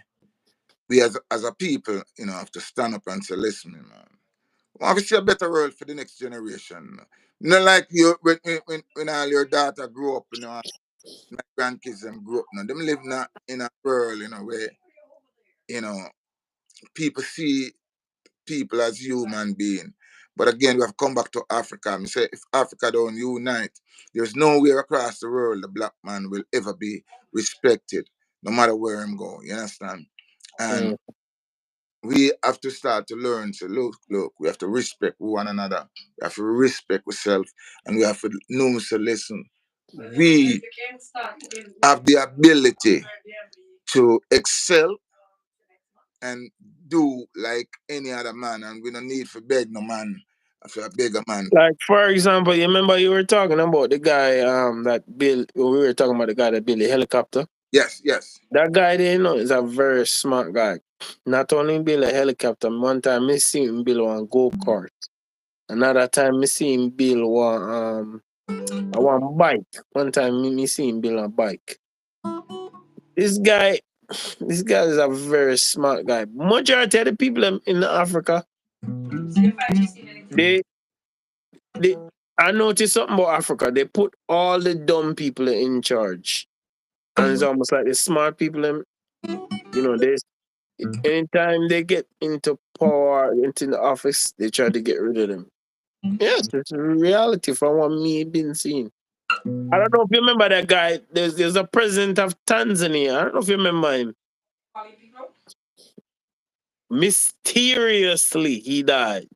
as a people, have to stand up and say, "Listen, man. We want to see a better world for the next generation. Not like you when all your daughter grew up, my grandkids them grew up now. Them live in a world, where you know people see people as human being. But again, we have come back to Africa. I say if Africa don't unite, there's nowhere across the world the black man will ever be respected, no matter where him go. You understand? And Mm. we have to start to learn to look, we have to respect one another. We have to respect ourselves, and we have to know to listen. We have the ability to excel and do like any other man, and we don't need to beg no man for beg a man. Like, for example, you remember you were talking about the guy that built. We were talking about the guy that built the helicopter. Yes. That guy there, is a very smart guy. Not only build a helicopter, one time I see him build one go-kart. Another time I see him build one bike. One time me see him build a bike. This guy, this guy is a very smart guy. Majority of the people in Africa, They they I noticed something about Africa. They put all the dumb people in charge. And it's almost like the smart people, there's anytime they get into power, into the office, they try to get rid of them. Yes, it's a reality from what me been seeing. I don't know if you remember that guy. There's a president of Tanzania. I don't know if you remember him. Mysteriously, he died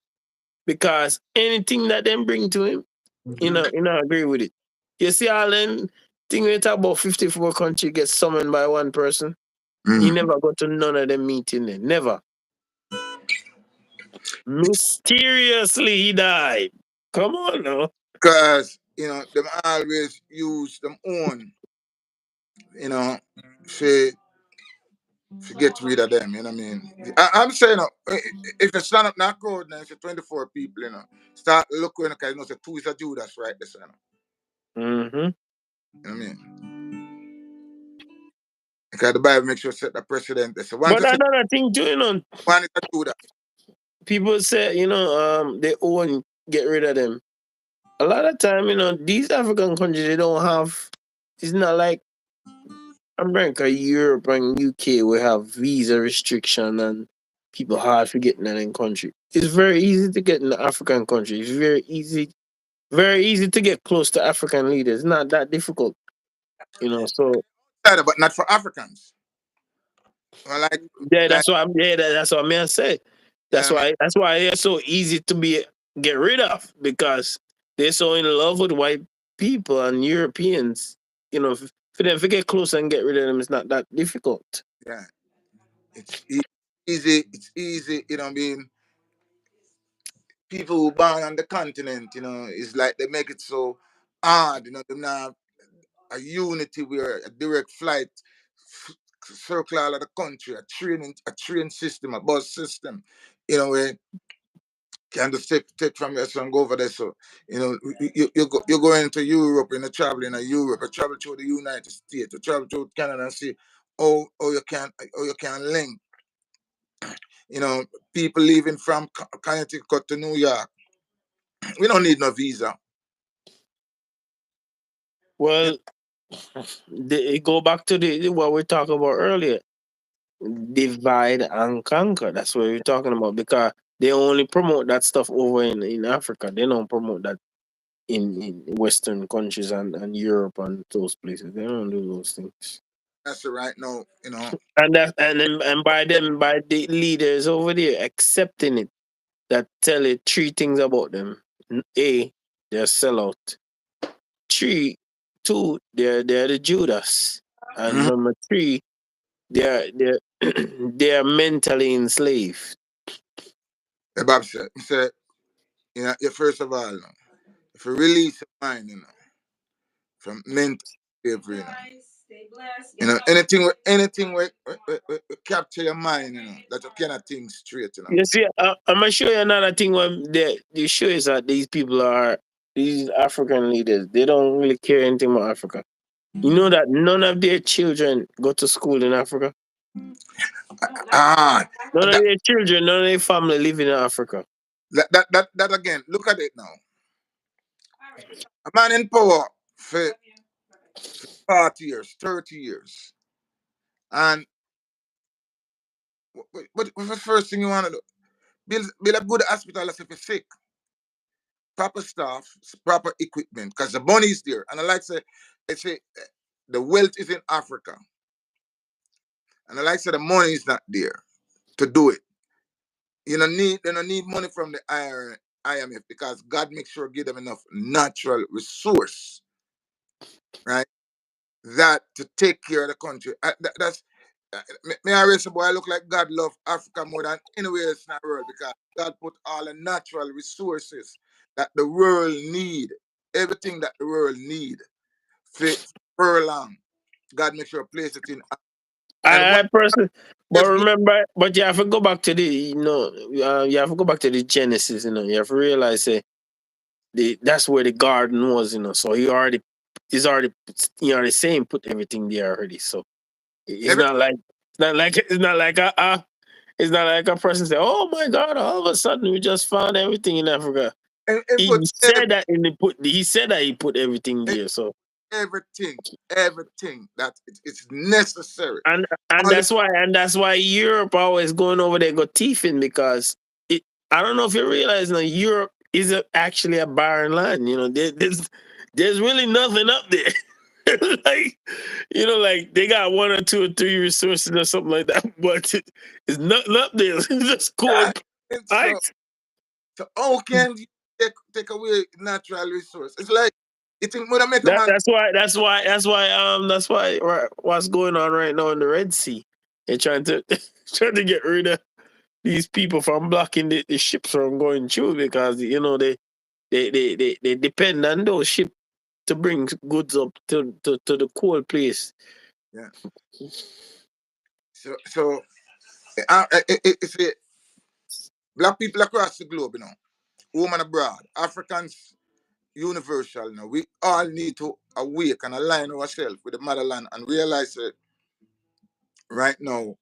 because anything that them bring to him, agree with it. You see all them thing we talk about 54 country get summoned by one person. He never go to none of them meeting there. Never. Mysteriously, he died. Come on now. Because, them always use them own, to get rid of them, you know what I mean? I'm saying, if you stand up in that crowd now, it's 24 people, start looking, because it's two is a Judas right there, Mm-hmm. You know what I mean? Because the Bible makes sure set the precedent. So but another thing too, one is a Judas. People say, they own, get rid of them. A lot of time, these African countries, they don't have, it's not like America, Europe, and UK will have visa restriction and people hard for getting in the country. It's very easy to get in the African country. It's very easy to get close to African leaders. It's not that difficult, so. But not for Africans. Well, That's what that's what I say. That's why they're so easy to get rid of, because they're so in love with white people and Europeans. For them to get close and get rid of them, it's not that difficult. Yeah, it's easy. It's easy. You know what I mean? People who born on the continent, it's like they make it so hard. They have a unity where a direct flight circle all of the country, a train system, a bus system, where can just take from your son go over there. So, you're going to Europe, traveling in Europe, you travel through the United States, you travel through Canada and see how you can link. People leaving from Connecticut to New York. We don't need no visa. Well, it go back to what we talked about earlier. Divide and conquer. That's what we're talking about, because they only promote that stuff over in Africa. They don't promote that in Western countries and Europe and those places. They don't do those things. That's right now, And by the leaders over there accepting it, that tell you three things about them. A, they're sellout. Two, they're the Judas. And number three, they're they're mentally enslaved. Bob said, first of all, if you release your mind, from mental slavery, anything will capture your mind, that you cannot think straight, You see, I'm gonna show you another thing. When the show is that these people are these African leaders. They don't really care anything about Africa. You know that none of their children go to school in Africa. None of their children, none of their family live in Africa. That again, look at it now. A man in power for 40 years, 30 years. And what's the first thing you want to do? Build a good hospital if you're sick. Proper staff, proper equipment, because the money is there. And I like to say the wealth is in Africa. And I like to say the money is not there to do it. They don't need money from the IMF, because God makes sure give them enough natural resource, right? That to take care of the country. That's me always say, boy, I look like God love Africa more than anywhere else in the world, because God put all the natural resources that the world need, everything that the world need, for long. God makes sure place it in. I personally, but Just remember, but you have to go back to you have to go back to the Genesis. You have to realize that's where the garden was. So he's already saying put everything there already. So it's every, not like It's not like a person say, "Oh my God! All of a sudden, we just found everything in Africa." And He put said that in the put. He said that he put everything there. So everything that it's necessary. and Only that's why Europe always going over there go thieving because it. I don't know if you realize now Europe is actually a barren land. There's really nothing up there. Like like they got one or two or three resources or something like that, but it's nothing up there. It's just cold that. So, ice. so how can you take away natural resource? It's like you think would make a That man. that's why what's going on right now in the Red Sea. They're trying to trying to get rid of these people from blocking the ships from going through because they depend on those ships to bring goods up to the cold place. Yeah. So it's a black people across the globe, women abroad, Africans universal. We all need to awake and align ourselves with the motherland and realize that right now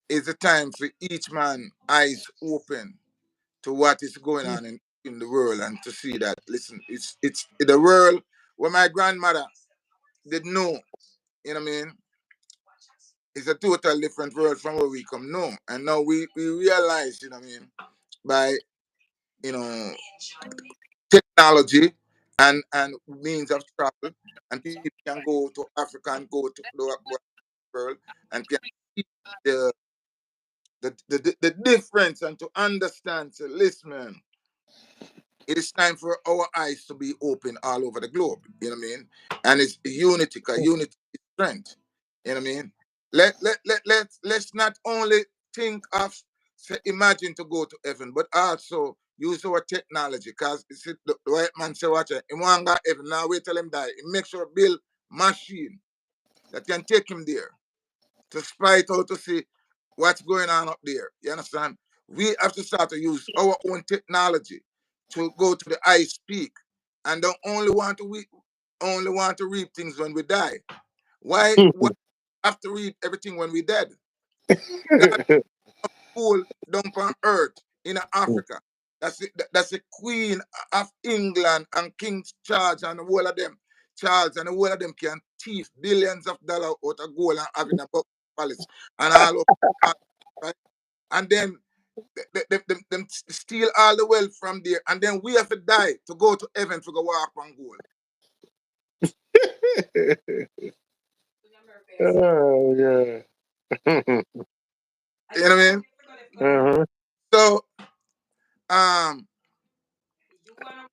is the time for each man eyes open to what is going on in the world and to see that listen, it's the world where my grandmother did know, you know what I mean? It's a total different world from where we come now. And now we realize, you know what I mean, by you know technology and means of travel and people can go to Africa and go to the world and can see the the difference and to understand. So listen, man, it is time for our eyes to be open all over the globe. You know what I mean? And it's unity, because unity is strength. You know what I mean? Let's not only think of say, imagine to go to heaven, but also use our technology. Because the white man say, watch it, he want to go heaven. Now wait till him die. He make sure build machine that can take him there to spy it out to see what's going on up there. You understand? We have to start to use our own technology to go to the ice peak, and don't only want to we only want to reap things when we die. Why have to reap everything when we dead? God cool down on earth in Africa. That's the Queen of England and King Charles and the whole of them. Charles and the whole of them can thief billions of dollars out of gold and have in a palace and all over, right? And then them steal all the wealth from there, and then we have to die to go to heaven to go walk on gold. Oh yeah. You know what I mean? Uh-huh. So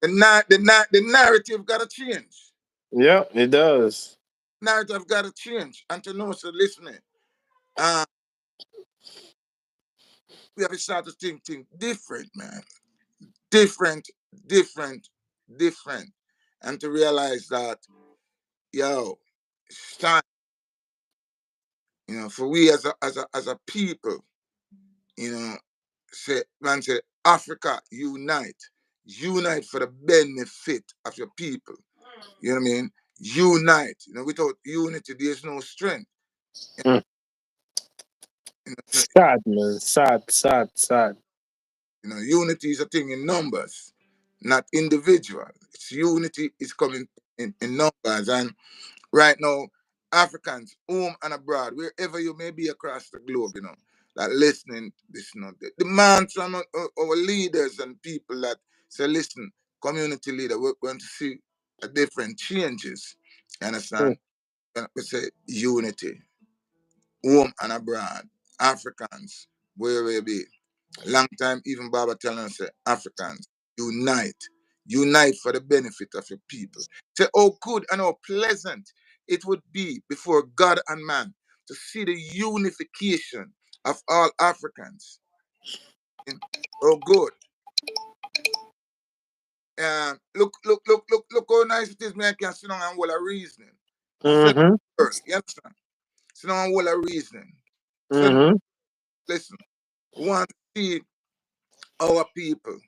the narrative gotta change. Yep, it does. Narrative gotta change. And to know, so listening. Um, we have to start to think different, man. Different, different, different. And to realize that, yo, it's time, for we as a people, you know, say Africa unite. Unite for the benefit of your people. You know what I mean? Unite. Without unity, there's no strength. Mm. You know, Sad man, sad, sad, sad. unity is a thing in numbers, not individual. It's unity is coming in numbers. And right now, Africans, home and abroad, wherever you may be across the globe, that listening, this, the demands from our leaders and people that say, listen, community leader, we're going to see a different changes. You Mm. understand? We say unity, home and abroad, Africans, where we be. Long time, even Baba telling us, Africans, unite. Unite for the benefit of your people. Say, oh, good and how pleasant it would be before God and man to see the unification of all Africans. Oh, good. Look how nice it is, man. Can sit down and hold a reasoning. Friend, Mm-hmm. girl, you understand? Sit down and hold a reasoning. Friend, Mm-hmm. listen, we want to see our people.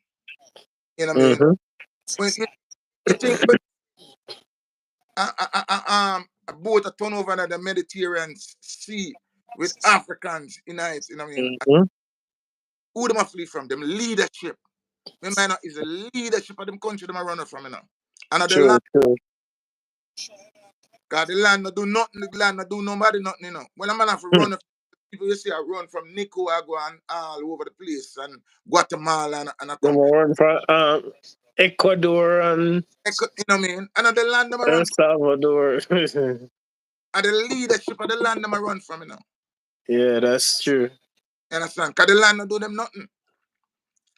You know what I mean? Mm-hmm. When you think when a boat a turn over in the Mediterranean Sea, with Africans in it, you know what I mean? Mm-hmm. Who them a flee from? Them leadership. Remember, now, is the leadership of them country them a run from, you know. And the True, land, true. because the land not do nothing, the land not do nobody nothing, you know. When a man have to run, people you see I run from Nicaragua and all over the place, and Guatemala and a Them come. run from Ecuador and You know what I mean? And the land them a El run from, Salvador. and the leadership of the land them a run from, you know. Yeah, that's true. You understand? Because the land not do them nothing.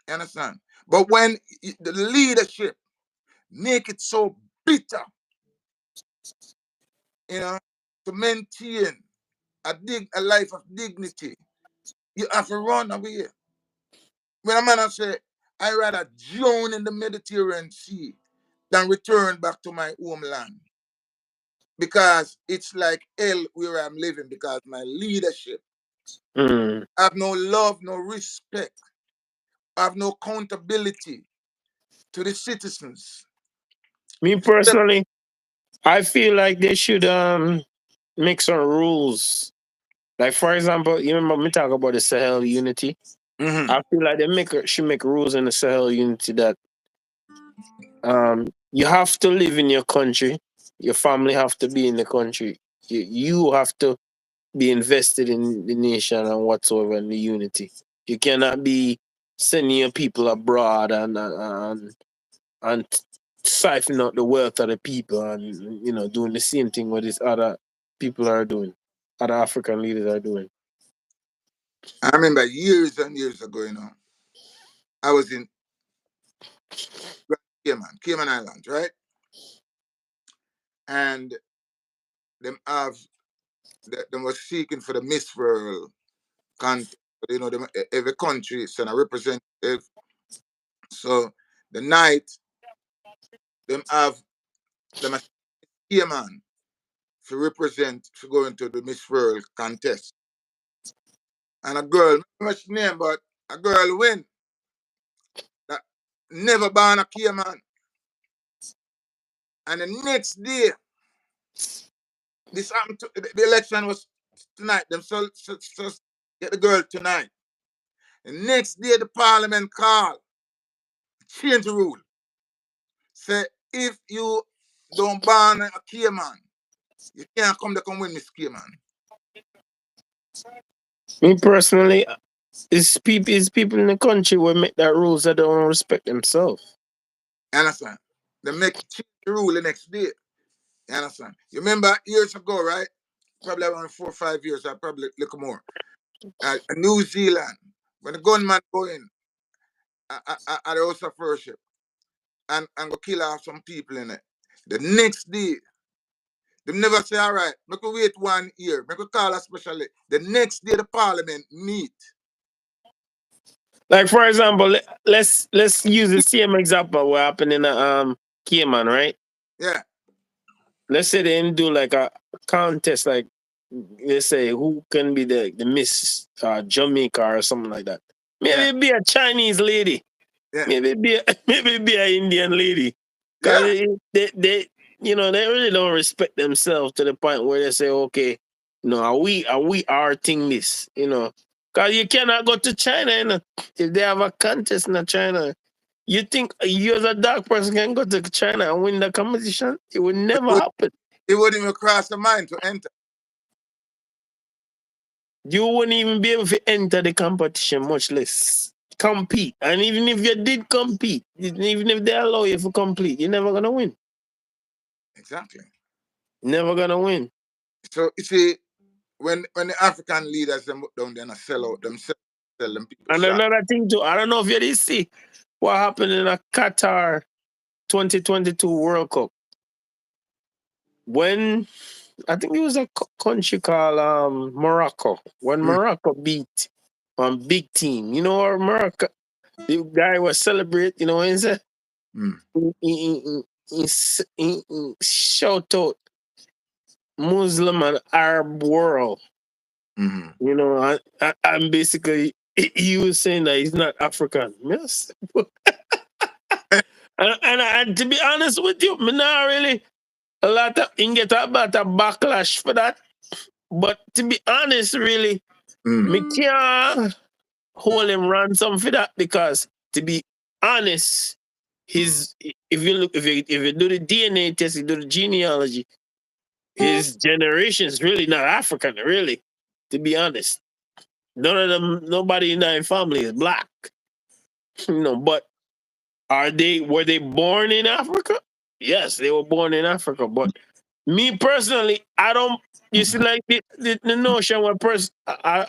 You understand? But when the leadership make it so bitter, you know, to maintain a life of dignity, you have to run away. When a man say, I rather drown in the Mediterranean Sea than return back to my homeland. Because it's like hell where I'm living, because my leadership Mm. have no love, no respect, have no accountability to the citizens. Me personally, I feel like they should make some rules. Like for example, you remember me talk about the Sahel Unity. Mm-hmm. I feel like should make rules in the Sahel Unity that you have to live in your country, your family have to be in the country, you have to be invested in the nation and whatsoever in the unity. You cannot be sending your people abroad and siphon out the wealth of the people and doing the same thing what these other people are doing, other African leaders are doing. I remember years and years ago, you know, I was in Cayman Islands, right? And them have them was seeking for the Miss World contest. You know, every country send a representative. So the night them have them a Cayman to represent to go into the Miss World contest. And a girl, not much name, but a girl win that never born a Cayman. And the next day, this happened the election was tonight. Them so get the girl tonight. The next day the parliament called, change the rule. Say if you don't ban a Cayman, you can't come win Miss Cayman. Me personally, it's people in the country will make that rules that don't respect themselves. You understand? They make change the rule the next day. You understand? You remember years ago, right? Probably around 4 or 5 years, or probably a little more. New Zealand, when the gunman go in at the house of worship and go kill off some people in it. The next day, they never say, all right, make we wait 1 year, make we call a special. The next day, the parliament meet. Like for example, let's use the same example what happened in Cayman, right? Yeah, Let's say they didn't do like a contest, like let's say who can be the Miss Jamaica or something like that. Maybe yeah, it be a Chinese lady. yeah, Maybe it be a, maybe it be an Indian lady. Cause yeah. they they really don't respect themselves to the point where they say, okay, no, are we our thing this, Cause you cannot go to China, if they have a contest in China. You think you as a dark person can go to China and win the competition? It would never happen. It wouldn't even cross the mind to enter. You wouldn't even be able to enter the competition, much less compete. And even if you did compete, even if they allow you to complete, you're never gonna win. Exactly. Never gonna win. So you see, when the African leaders them down there and sell out themselves, sell them people And shot. another thing too, I don't know if you did see what happened in a Qatar 2022 World Cup. When I think it was a country called Morocco. When Mm, Morocco beat one big team, Morocco, the guy was celebrate, what he said? mm, He shout out Muslim and Arab world, mm. and basically he was saying that he's not African. Yes. And to be honest with you, me not really a lot of you get a lot of backlash for that. But to be honest, really, Mm. me can't hold him ransom for that because to be honest, his if you look if you do the DNA test, you do the genealogy, his generation is really not African, really. To be honest, none of them, nobody in that family is black. But were they born in Africa? Yes, they were born in Africa. But me personally, I don't. You see, like the notion when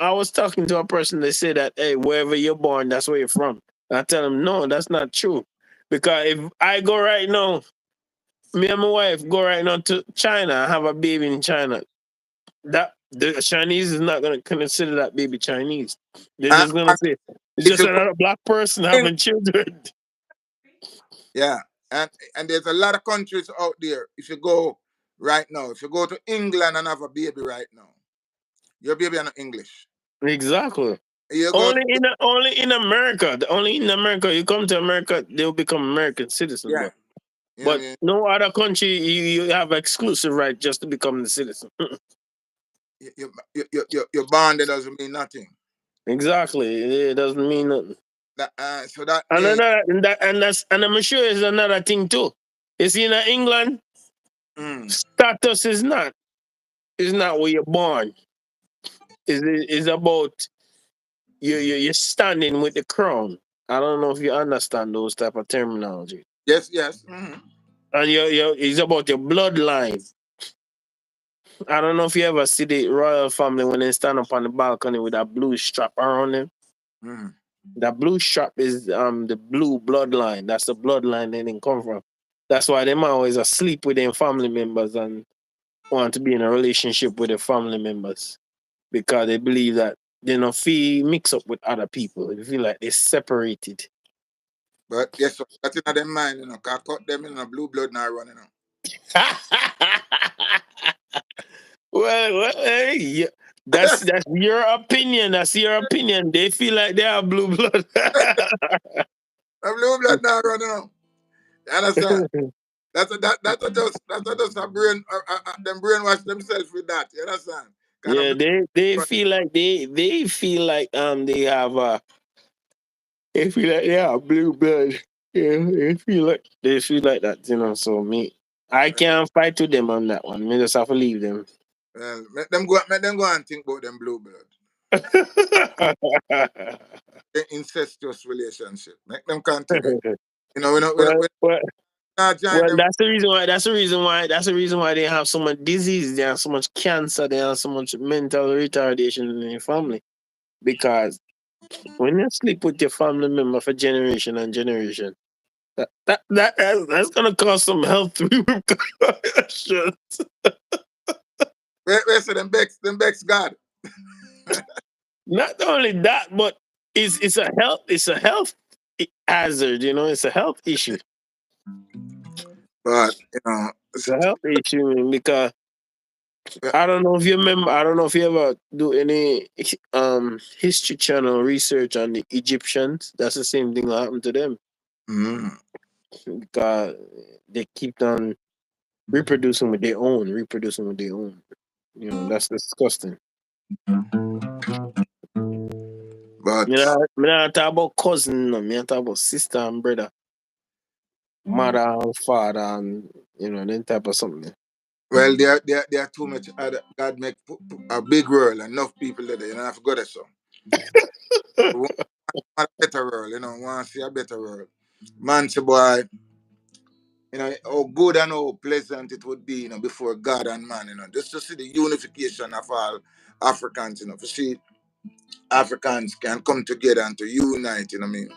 I was talking to a person, they say that, hey, wherever you're born, that's where you're from. I tell them, no, that's not true. Because if I go right now, me and my wife go right now to China, I have a baby in China. That the Chinese is not gonna consider that baby Chinese. They're And, just gonna and say it's if just you go another black person in, having children. yeah, and there's a lot of countries out there. If you go right now, if you go to England and have a baby right now, your baby are not English. Exactly. You go Only to, in only in America. Only in America. You come to America, they'll become American citizens. yeah, But you know what I but mean. no other country you have exclusive right just to become the citizen. You're born there doesn't mean nothing. Exactly. It doesn't mean nothing. So that And means another and I'm sure is another thing too. You see in England, mm, status is not where you're born. Is about you're standing with the crown. I don't know if you understand those type of terminology. yes, yes. Mm-hmm. And it's about your bloodline. I don't know if you ever see the royal family when they stand up on the balcony with that blue strap around them. Mm-hmm. That blue strap is the blue bloodline. That's the bloodline they didn't come from. That's why them always asleep with their family members and want to be in a relationship with their family members because they believe that they don't feel mix up with other people. They feel like they're separated. But yes, so that's in their mind, you know. 'Cause I cut them in a blue blood now running out. Well, hey, yeah, that's your opinion. That's your opinion. They feel like they have blue blood. A blue blood now running out. You understand? That's a brain. Them brainwash themselves with that. You understand? Kind of Yeah, blue they blood. feel like they feel like they feel like they have blue blood. Yeah, they feel like that, So I can't fight with them on that one. Me just have to leave them. Make them go and think about them blue blood. The incestuous relationship. Make them continue. You know, well, well, we not join well, them. that's the reason why. That's the reason why they have so much disease. They have so much cancer. They have so much mental retardation in their family because when you sleep with your family member for generation and generation, that's gonna cause some health repercussions. Where say them Bex God. Not only that, but it's a health hazard. It's a health issue. But It's a health issue because yeah, I don't know if you remember. I don't know if you ever do any history channel research on the Egyptians. That's the same thing that happened to them mm, because they keep on reproducing with their own. That's disgusting. but Me not talk about cousin, no. Me not talk about sister and brother, mother and father, and them type of something. well, there are too much other. God make a big world, enough people there. You know, I forgot that so. We want a better world. You know, want to see a better world. Man, say boy, how good and how pleasant it would be, before God and man, just to see the unification of all Africans, to see Africans can come together and to unite, you know what I mean?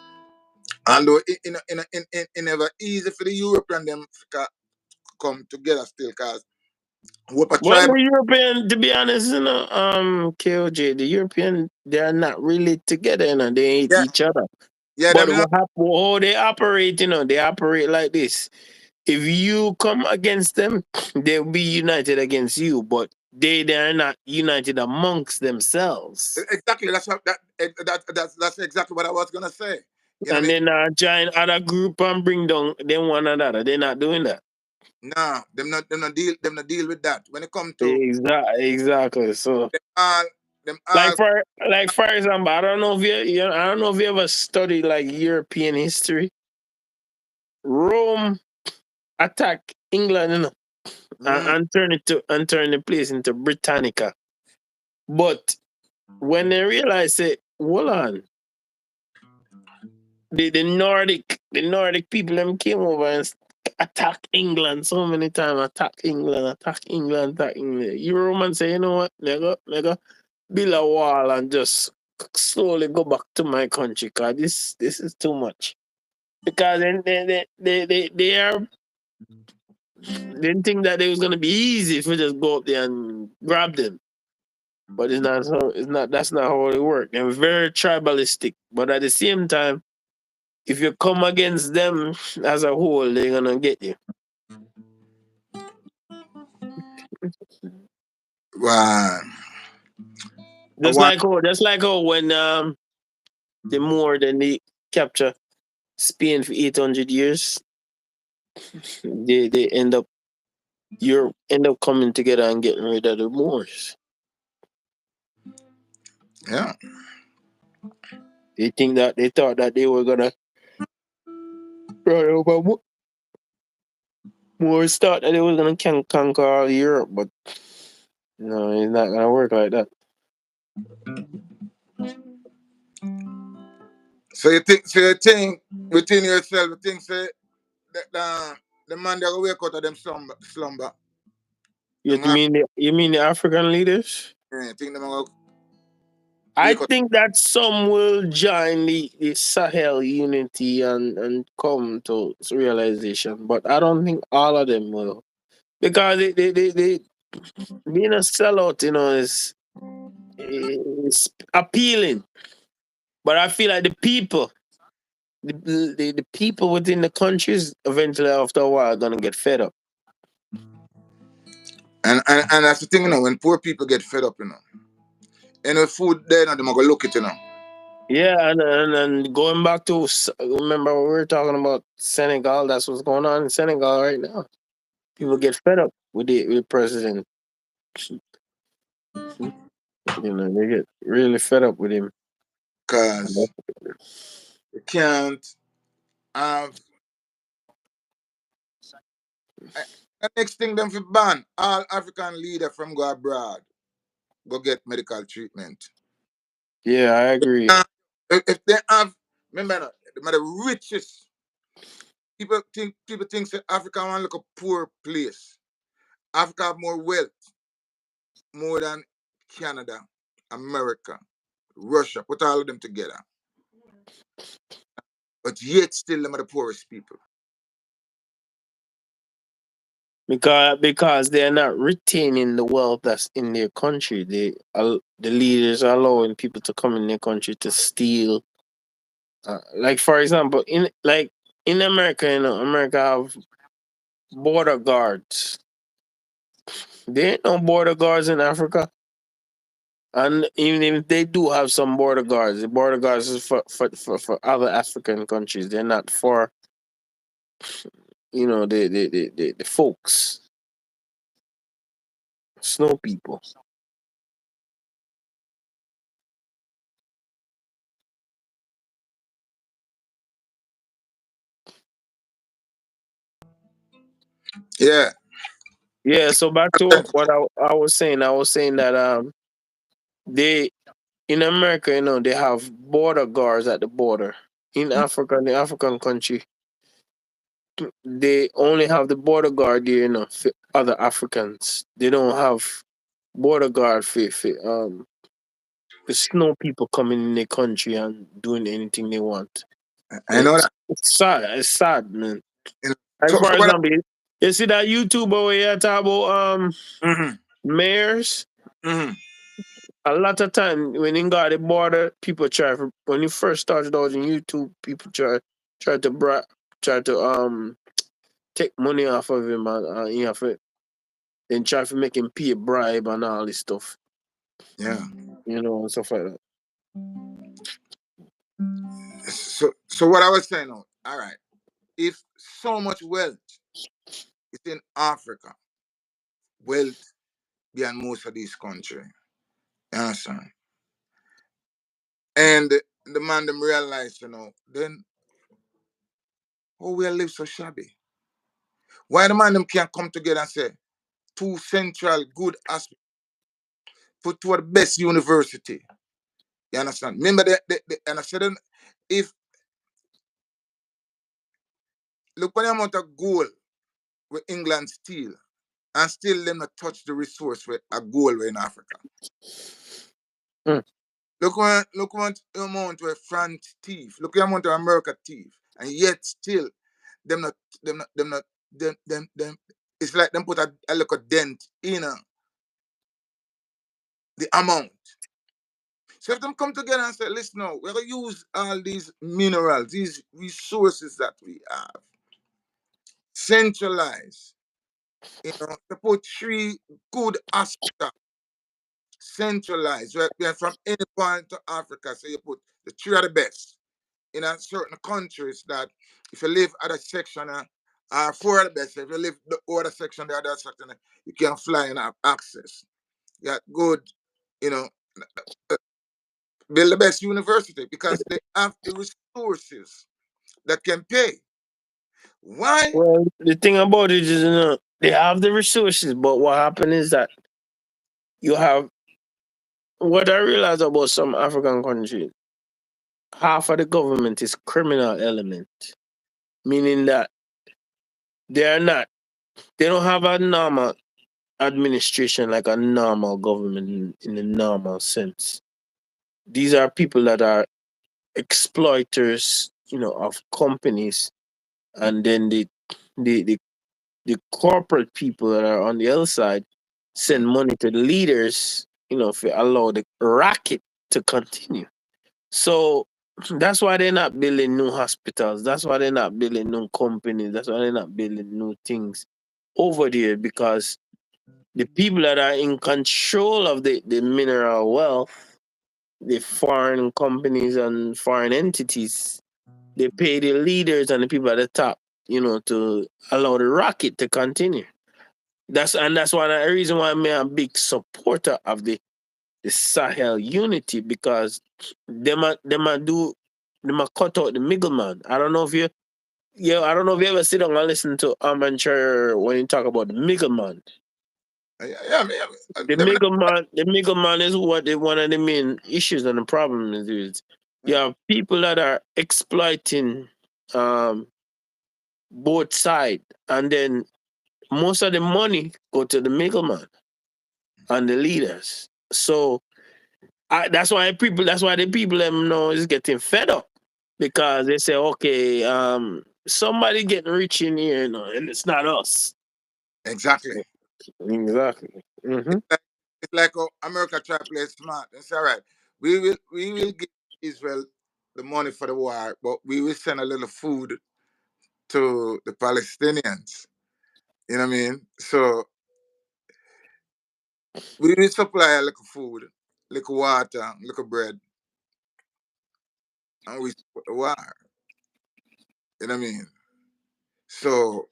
Although it never easy for the European them to come together still, because what a Well, tribe, the European, to be honest, KOJ, the European, they are not really together, they hate yeah, each other. yeah, But them not, how they operate, they operate like this. If you come against them, they'll be united against you, but they are not united amongst themselves. exactly, that's exactly what I was gonna say. You know what I And mean? then join other group and bring down them one another. They're not doing that. Nah, them not deal with that. When it come to Exactly. So all them like all for example, I don't know if I don't know if you ever studied like European history. Rome attacked England, mm, and turn the place into Britannica. But when they realized it, hold on, the Nordic people them came over and attack England so many times, attack England, attack England. You Romans say, you know what, nigga, build a wall and just slowly go back to my country, cause this is too much. Because then they are didn't think that it was gonna be easy if we just go up there and grab them. But that's not how it works. They're very tribalistic. But at the same time, if you come against them as a whole, they're gonna get you. wow. I Just want like how when the more than they capture Spain for 800 years, they end up Europe end up coming together and getting rid of the Moors. yeah. They thought that they were gonna run over Moors thought that they were gonna conquer all Europe, but no, it's not gonna work like that. So you think within yourself, you think say that the man that wake out of them slumber. You mean the African leaders? Yeah, think them gonna I wake up. think that some will join the Sahel unity and come to realization, but I don't think all of them will. Because they being a sellout, is appealing. But I feel like the people within the countries eventually after a while are gonna get fed up. And that's the thing, when poor people get fed up, any food there, they're gonna look it, Yeah, and going back to remember we were talking about Senegal. That's what's going on in Senegal right now. People get fed up with president. They get really fed up with him. because you can't have. eh, The next thing them for ban all African leader from go abroad, go get medical treatment. Yeah, I agree. Now, if they have, remember, the richest people think that Africa want look a poor place. Africa have more wealth, more than Canada, America, Russia. Put all of them together, but yet still them are the poorest people. Because they're not retaining the wealth that's in their country. The leaders are allowing people to come in their country to steal. Like for example, in America, America have border guards. There ain't no border guards in Africa. And even if they do have some border guards, the border guards is for other African countries. They're not for the folks, snow people. Yeah. Yeah. So back to what I was saying. I was saying that they in America, they have border guards at the border. In Africa, in the African country, they only have the border guard there, for other Africans. They don't have border guard for the snow people coming in the country and doing anything they want. I know that. It's sad. It's sad, man. You know, Like so for what? example, you see that YouTuber where you talk about Mm-hmm, mayors. mm-hmm. A lot of time when you got the border, people when you first started out on YouTube, people try to try to take money off of him and he have to then try to make him pay a bribe and all this stuff, Yeah. and stuff like that. So what I was saying, all right. If so much wealth It's in Africa. Wealth beyond most of these countries. You understand? And the man them realize, then how we live so shabby? Why the man them can't come together and say two central good aspects, put to the best university? You understand? Remember and I said if look what the amount of gold with England steal and still them not touch the resource with a gold in Africa. Mm. Look what the amount where France thief. Look the amount of America thief. And yet still them not them it's like them put a little dent in the amount. So if them come together and say, listen now, we're gonna use all these minerals, these resources that we have, centralize, to put three good hospitals, centralized, right? Then from any point to Africa, so you put the three of the best in a certain countries that if you live at a section are four of the best. If you live the other section, the other section, you can fly and have access. You got good, you know, build the best university because they have the resources that can pay. Why? Well, the thing about it is, they have the resources, but what happened is that you have what I realize about some African countries. Half of the government is criminal element, meaning that they are not. They don't have a normal administration like a normal government in the normal sense. These are people that are exploiters, of companies, and then the, the the corporate people that are on the other side send money to the leaders, to allow the racket to continue. So that's why they're not building new hospitals. That's why they're not building new companies. That's why they're not building new things over there because the people that are in control of the mineral wealth, the foreign companies and foreign entities, they pay the leaders and the people at the top, to allow the rocket to continue. That's one of the reason why I'm a big supporter of the Sahel unity because them a cut out the middleman. I don't know if you ever sit down and listen to Armancher when you talk about the middleman. Yeah, The middleman is one of the main issues and the problem is you have people that are exploiting um both sides and then most of the money go to the middleman and the leaders. So that's why the people them know is getting fed up because they say, okay, somebody getting rich in here, and it's not us. exactly. Exactly. It's like it's like America try to play smart. It's all right. We will give Israel the money for the war, but we will send a little food to the Palestinians. You know what I mean? So we will supply a little food, little water, little bread, and we support the war. You know what I mean? So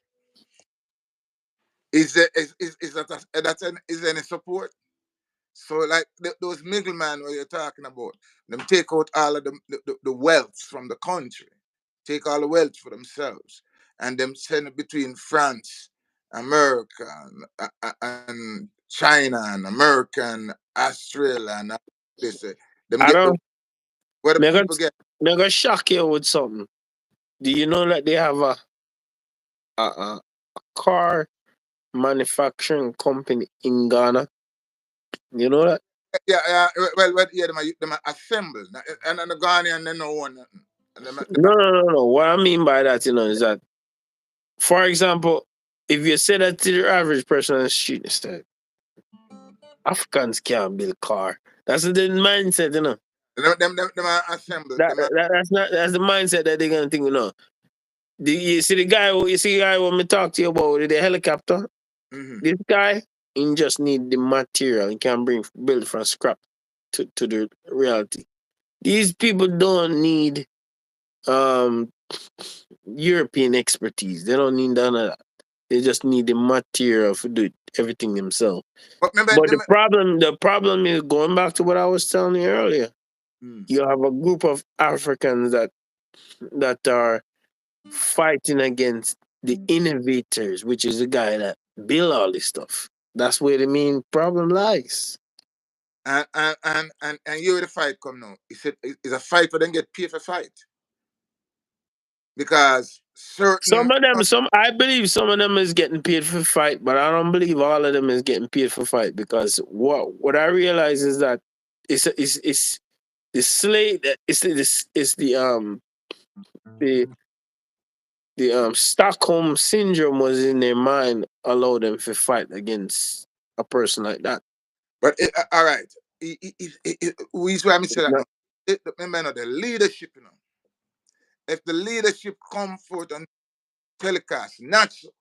is that is there any support? So like those middlemen where you're talking about, them take out all of the wealth from the country, take all the wealth for themselves, and them send it between France, America, and China, and America, and Australia, and this. Them I get the don't. where the Me gonna, people get. me gonna shock you with something. Do you know that they have a car manufacturing company in Ghana? You know that? Yeah, yeah. Well, yeah, them are assembled, and the Ghanaian they know one. No, no, no, no. What I mean by that, is that, for example, if you say that to the average person on the street, instead, Africans can't build car. That's the mindset, them are assembled. That's the mindset that they're gonna think, You see the guy when me talk to you about the helicopter. Mm-hmm. This guy, he just need the material. He can build from scrap to the reality. These people don't need um European expertise. They don't need none of that. They just need the material to do everything themselves. But remember, But the problem is going back to what I was telling you earlier. mm. You have a group of Africans that are fighting against the innovators, which is the guy that build all this stuff. That's where the main problem lies. And here the fight come now. He said it's a fight for them get paid for fight. Because certain Some I believe some of them is getting paid for fight, but I don't believe all of them is getting paid for fight because what I realize is that it's the slave the Stockholm syndrome was in their mind allow them to fight against a person like that. but all right. We why me say that No. now. Remember now, the leadership, if the leadership come forth and telecast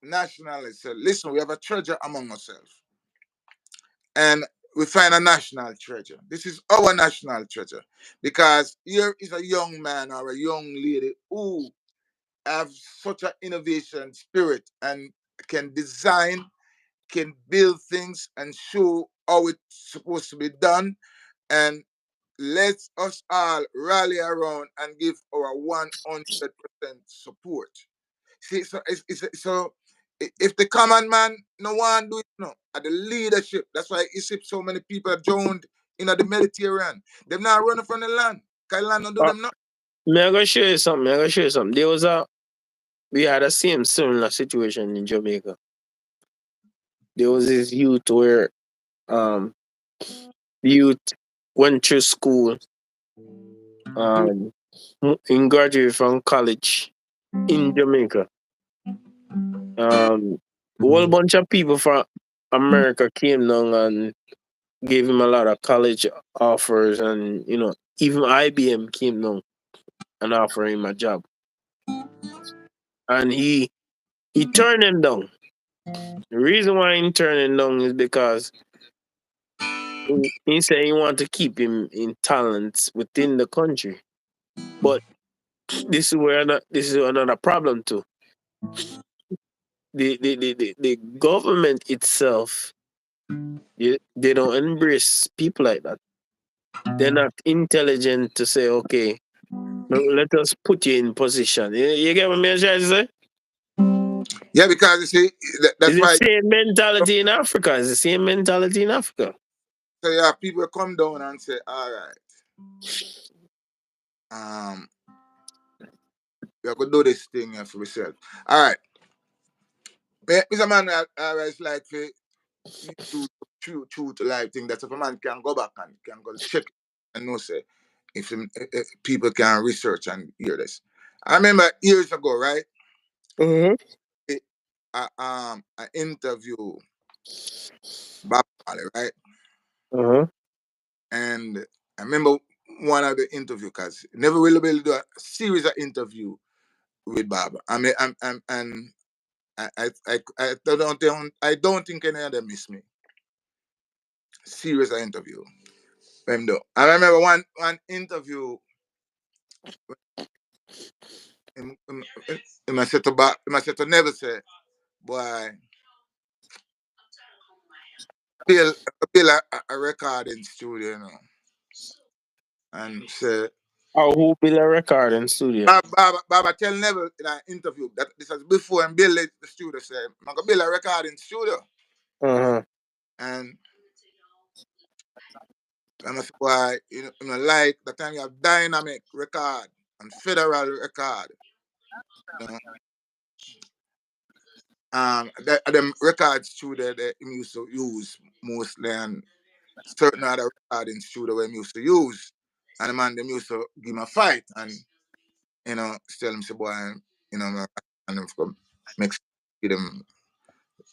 nationally say, listen, we have a treasure among ourselves. And we find a national treasure. This is our national treasure. Because here is a young man or a young lady who have such an innovation spirit and can design, can build things and show how it's supposed to be done. And let us all rally around and give our 100% support. See, so so if the common man no one do it, no, at the leadership. That's why you see so many people have joined in the Mediterranean. They're not running from the land. Cause the land don't do Uh, them nothing. May I go show you something? I go show you something. We had a same similar situation in Jamaica. There was this youth where um the youth went through school, um in graduate from college in Jamaica. A whole bunch of people from America came down and gave him a lot of college offers, and even IBM came down and offered him a job, and he turned them down. The reason why he turned them down is because he said he wanted to keep him in talents within the country. But this is another problem too. The government itself, they don't embrace people like that. They're not intelligent to say, okay, let us put you in position. You get what I'm trying to say? Yeah, because you see, It's that's the why same mentality in Africa. It's the same mentality in Africa. so yeah, people come down and say, all right, we have to do this thing here for ourselves. All right. Mr. Man, I always like to do true to life thing that if a man can go back and can go check it and know say if people can research and hear this. I remember years ago, right? Mm-hmm. it, I interview Bob Marley, right? Uh-huh. And I remember one of the interview because never really be able to do a series of interview with Bob. I mean, and I don't think any of them miss me. Series of interview. Them do. I remember one interview. Him I said to Bob, him I said to never say, boy, build a recording studio, and say Or who build a recording studio? Baba tell Neville in an interview that this was before and build the studio say I'm gonna build a recording studio. Uh-huh. And I say why like the time you have dynamic record and federal record, you know, them record studio that him used to use mostly and certain other recording studio where him used to use. And the man them used to give him a fight and tell him say boy and them come make give them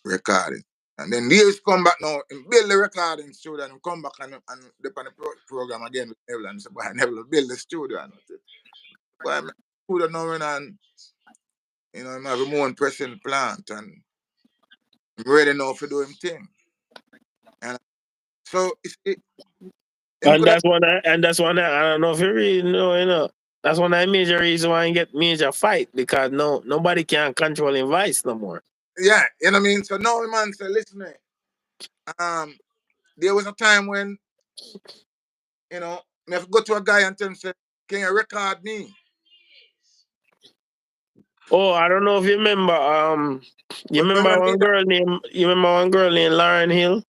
recording. And then years come back now and build the recording studio and come back and dip on the program again with Neville and say, boy, Neville build the studio and I said, boy, I'm studio now and I have a more pressing plant and I'm ready now for do him thing. And so him And could have that's one I don't know if you really know. That's one of the major reason why I get major fight because nobody can control him vice no more. Yeah, you know what I mean? So now the man said, listen, man, um, there was a time when, me have to go to a guy and tell him, say, can you record me? Oh, I don't know if you remember. You But when remember I one did that, girl named Lauren Hill?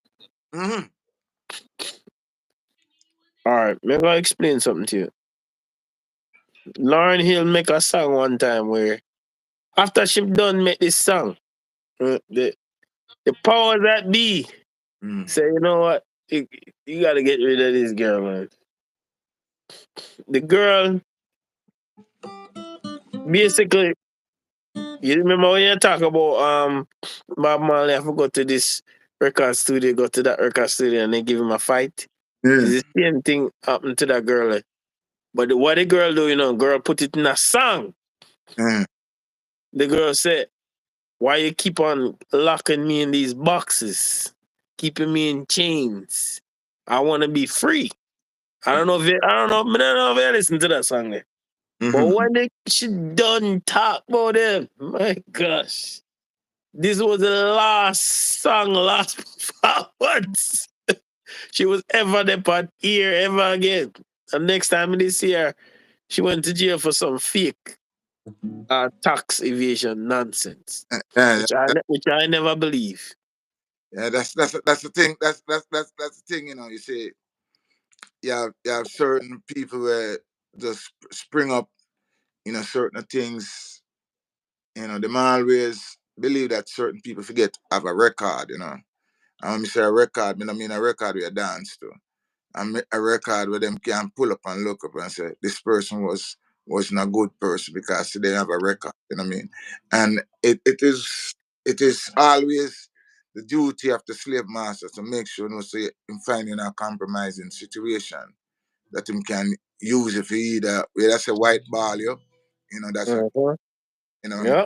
mm-hmm, All right, maybe I'll explain something to you. Lauren Hill make a song one time where after she done make this song, the powers that be mm-hmm, say, you know what, you got to get rid of this girl, man. The girl basically, you remember when you talk about Bob Marley, I forgot to this record studio, go to that record studio and they give him a fight. yeah, It's the same thing happened to that girl. But what the girl do, girl put it in a song. mm-hmm, The girl said, why you keep on locking me in these boxes? Keeping me in chains. I want to be free. I don't know if you listen to that song there. But mm-hmm. when she done talk about them, my gosh. This was the last performance she was ever the part here ever again. And next time this year, she went to jail for some fake tax evasion nonsense, Yeah, which I never believe. yeah, that's the thing. That's the thing. You say you have certain people where just spring up, certain things. Them always believe that certain people forget have a record. And when me say a record, I mean a record we a dance to. A record where them can pull up and look up and say this person wasn't a good person because they have a record. You know what I mean? And it is always the duty of the slave master to make sure so him finding a compromising situation that him can use if he either whether that's a white ball that's a Uh-huh. you know Yeah.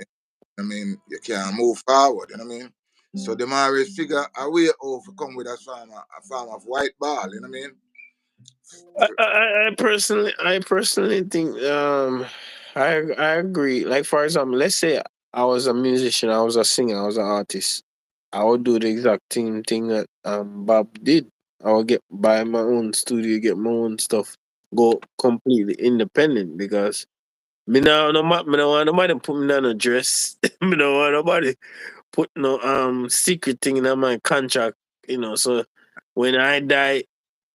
you can't move forward, you know what I mean? So them always figure a way out to come with a form of white ball, you know what I mean? I personally think I agree. Like for example, let's say I was a musician, I was a singer, I was an artist. I would do the exact same thing that Bob did. I would buy my own studio, get my own stuff, go completely independent because me no want nobody put me on a dress. Me no want nobody put no secret thing in my contract, so when I die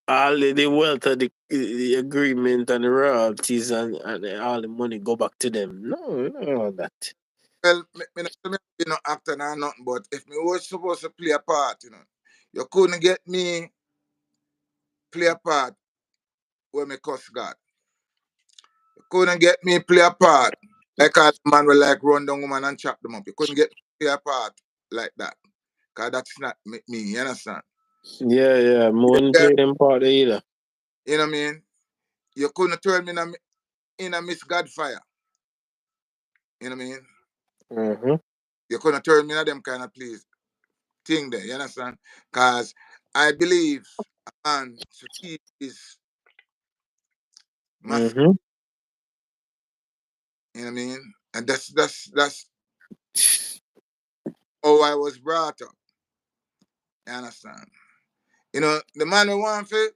all the wealth of the agreement and the royalties and all the money go back to them. No, no, that. Well, me not be no actor or nothing, but if me was supposed to play a part, you couldn't get me play a part where me cuss God. You couldn't get me play a part like a man will like run down woman and chop them up. You couldn't get me play a part like that. Cause that's not me, you understand? Yeah, yeah. Moon Yeah, play them part either. you know what I mean? You couldn't turn me in a Miss Godfire. You know what I mean? Mm-hmm. You couldn't turn me in a them kind of place thing there, you understand? Cause I believe a man should keep his masculine, Mm-hmm. you know what I mean? And that's how I was brought up. You understand? The man who want to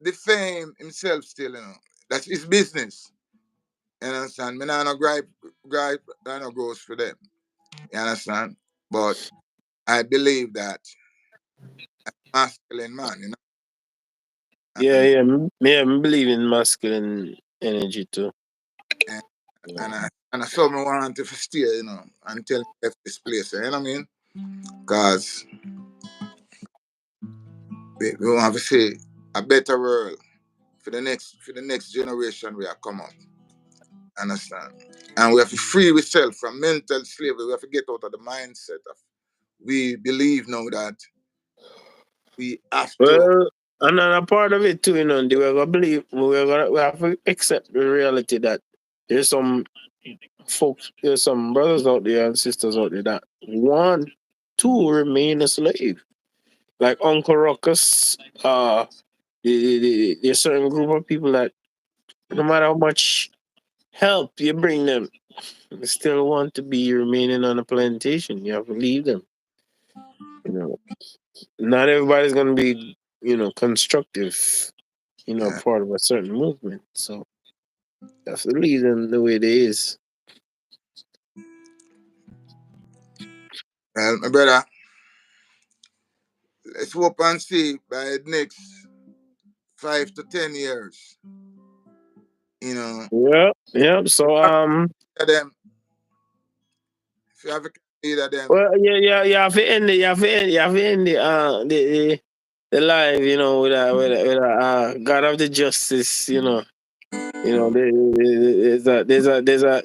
defame himself still, That's his business. You understand? Me not no gripe, I no grows for them. You understand? But I believe that masculine man, Yeah, and yeah. Me believe in masculine energy too. and Yeah. and I saw me want to stay, until I left this place. You know what I mean? Because we want to see a better world for the next generation we are come up. Understand? And we have to free ourselves from mental slavery. We have to get out of the mindset of we believe now that we have to. Well, another part of it too, we have to accept the reality that there's some there's some brothers out there and sisters out there that want to remain a slave. Like Uncle Ruckus, there's a certain group of people that no matter how much help you bring them, still want to be remaining on a plantation. You have to leave them. You know, not everybody's gonna be, constructive, Yeah. part of a certain movement. So you have to leave them the way it is. Well, my brother, let's hope and see by the next 5 to 10 years. You know, Yep, yep. So them, if you have a leader them, well, yeah, you have to end it. You have to end the life, God of the justice,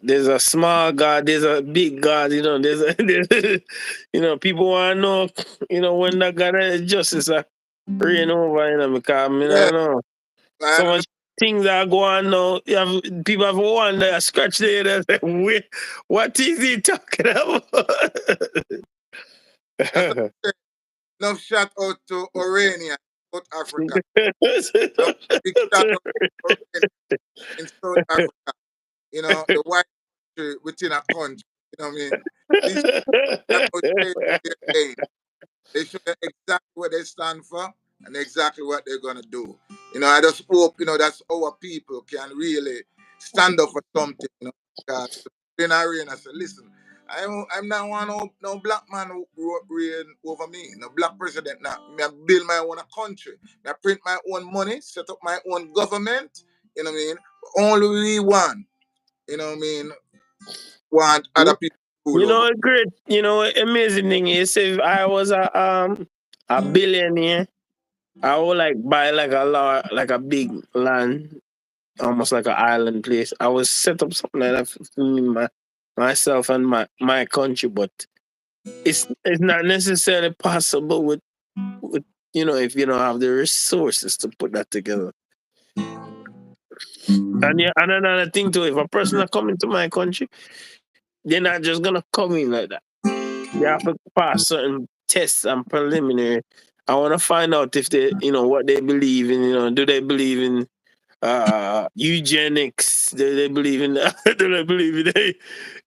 there's a small God, there's a big God, people want to know, when that God of justice reign over, because I mean, I yeah, don't know. So man, much things are going now. People have wonder, scratch their head and say, "Wait, what is he talking about?" that's what I say. Enough shout out to Orania, South Africa. Enough big shout out to Orania in South Africa. You know, the white country within a country. You know what I mean? These people have no shame in their game. They show them exactly what they stand for and exactly what they're gonna do. You know, I just hope that's our people can really stand up for something. Because in arena, I said, listen, I'm not one no black man who reign over me, no black president. Now, me I build my own country, me I print my own money, set up my own government. You know what I mean? Only we want. You know what I mean? Want other people to rule over. A great, amazing thing is if I was a billionaire, I would like buy like like a big land, almost like an island place. I would set up something like that for me, myself and my country, but it's not necessarily possible with if you don't have the resources to put that together. And yeah, and another thing too, if a person are coming to my country, they're not just gonna come in like that. They have to pass certain tests and preliminary. I want to find out if they, what they believe in. Do they believe in eugenics? Do they believe in? Do they believe in?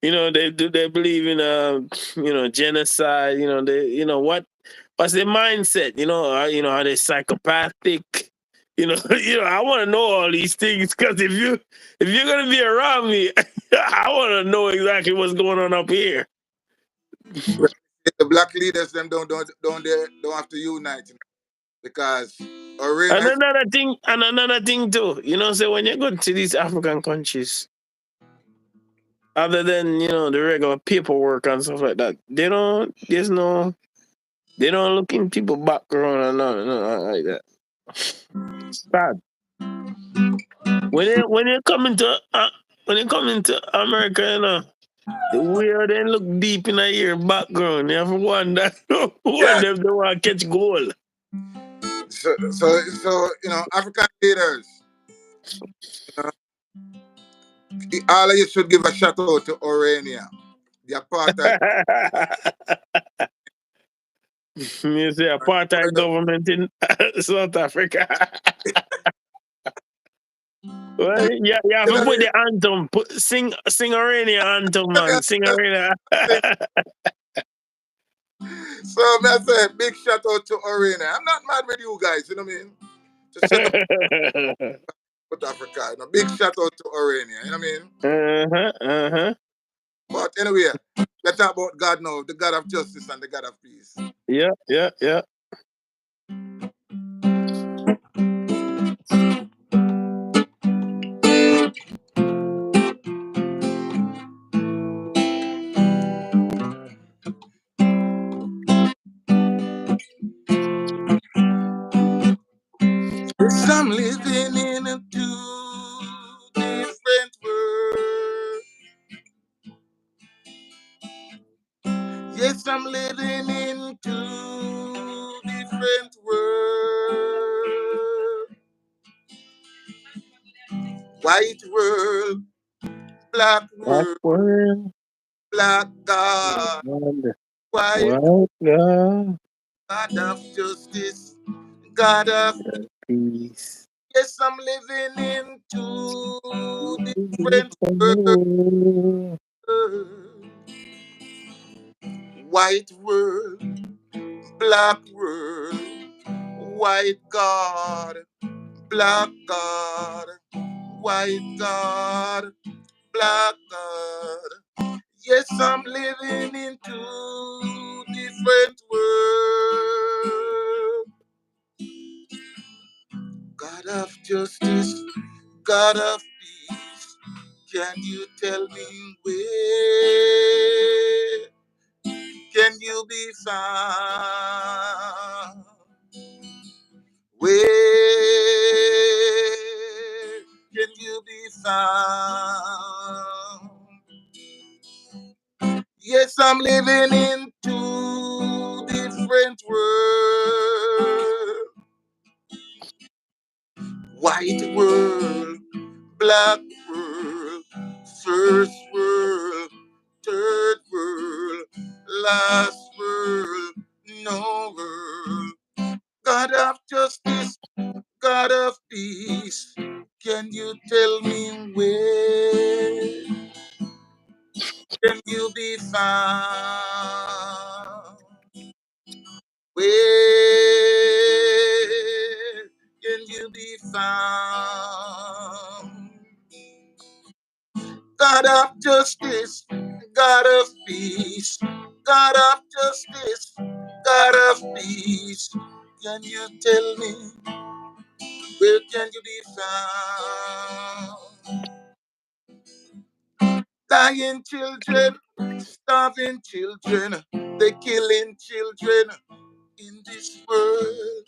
They believe in genocide? What's their mindset? Are they psychopathic? I want to know all these things because if you're gonna be around me, I want to know exactly what's going on up here. The black leaders them don't have to unite, because And Arena is another thing too, so when you go to these African countries, other than the regular paperwork and stuff like that, they don't look in people background and nothing like that. It's bad. When you come into America, the way they look deep in your background, you have to wonder yeah. wonder if they want to catch gold. So African leaders, you know, all of you should give a shout out to Orania, the apartheid. You say apartheid government in South Africa. Well, yeah, you have You to know what put the anthem. Sing Arena anthem, I man. Sing mean? Arena. So I say big shout out to Orania. I'm not mad with you guys. You know what I mean? To set up South Africa. Big shout out to Orania. You know what I mean? uh-huh. But anyway, let's talk about God now, the God of justice and the God of peace. Yeah. Yes, I'm living in a two different world. Yes, I'm living in two different world. White world, black Black world, world. black God, white What God? God of justice, God of Peace. yes, I'm living in two different worlds. world, white world, black world, white God, black God, white God, black God. Yes, I'm living in two different worlds. God of justice, God of peace. Can you tell me where can you be found? Where can you be found? Yes, I'm living in two different worlds. White world, black world, first world, third world, last world, no world. God of justice, God of peace, can you tell me where can you be found? Where can you be found? God of justice, God of peace, God of justice, God of peace. Can you tell me where can you be found? Dying children, starving children, they killing children in this world.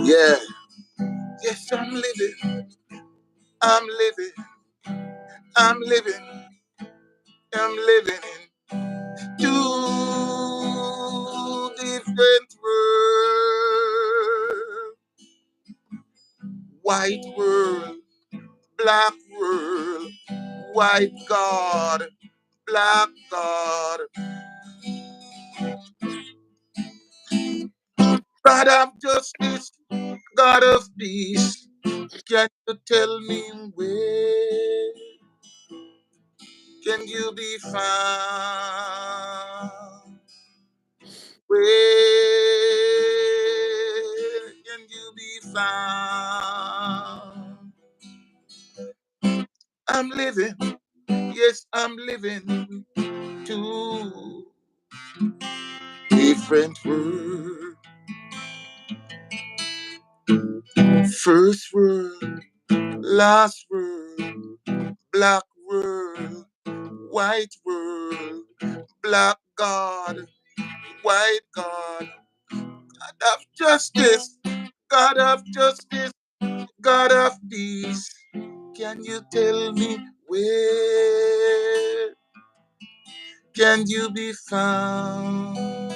Yeah, yes, I'm living, I'm living, I'm living, I'm living in two different worlds. White world, black world, white God, black God. God of justice, God of peace. Can you tell me where can you be found? Where can you be found? I'm living, yes, I'm living two different worlds. First world, last world, black world, white world, black God, white God, God of justice, God of justice, God of peace. Can you tell me where can you be found?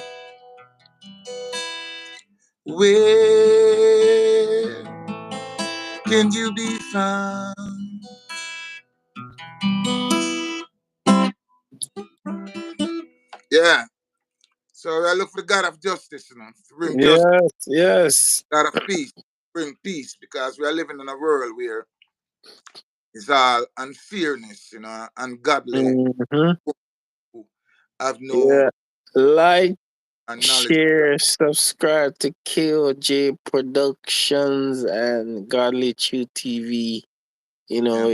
Where can you be found? Yeah. So I look for the God of justice, to bring justice, Yes, yes. God of peace, bring peace, because we are living in a world where it's all unfairness, ungodly, Mm-hmm. who have no Yeah. Like, knowledge. share, subscribe to KOJ Productions and Godly True TV. Yeah,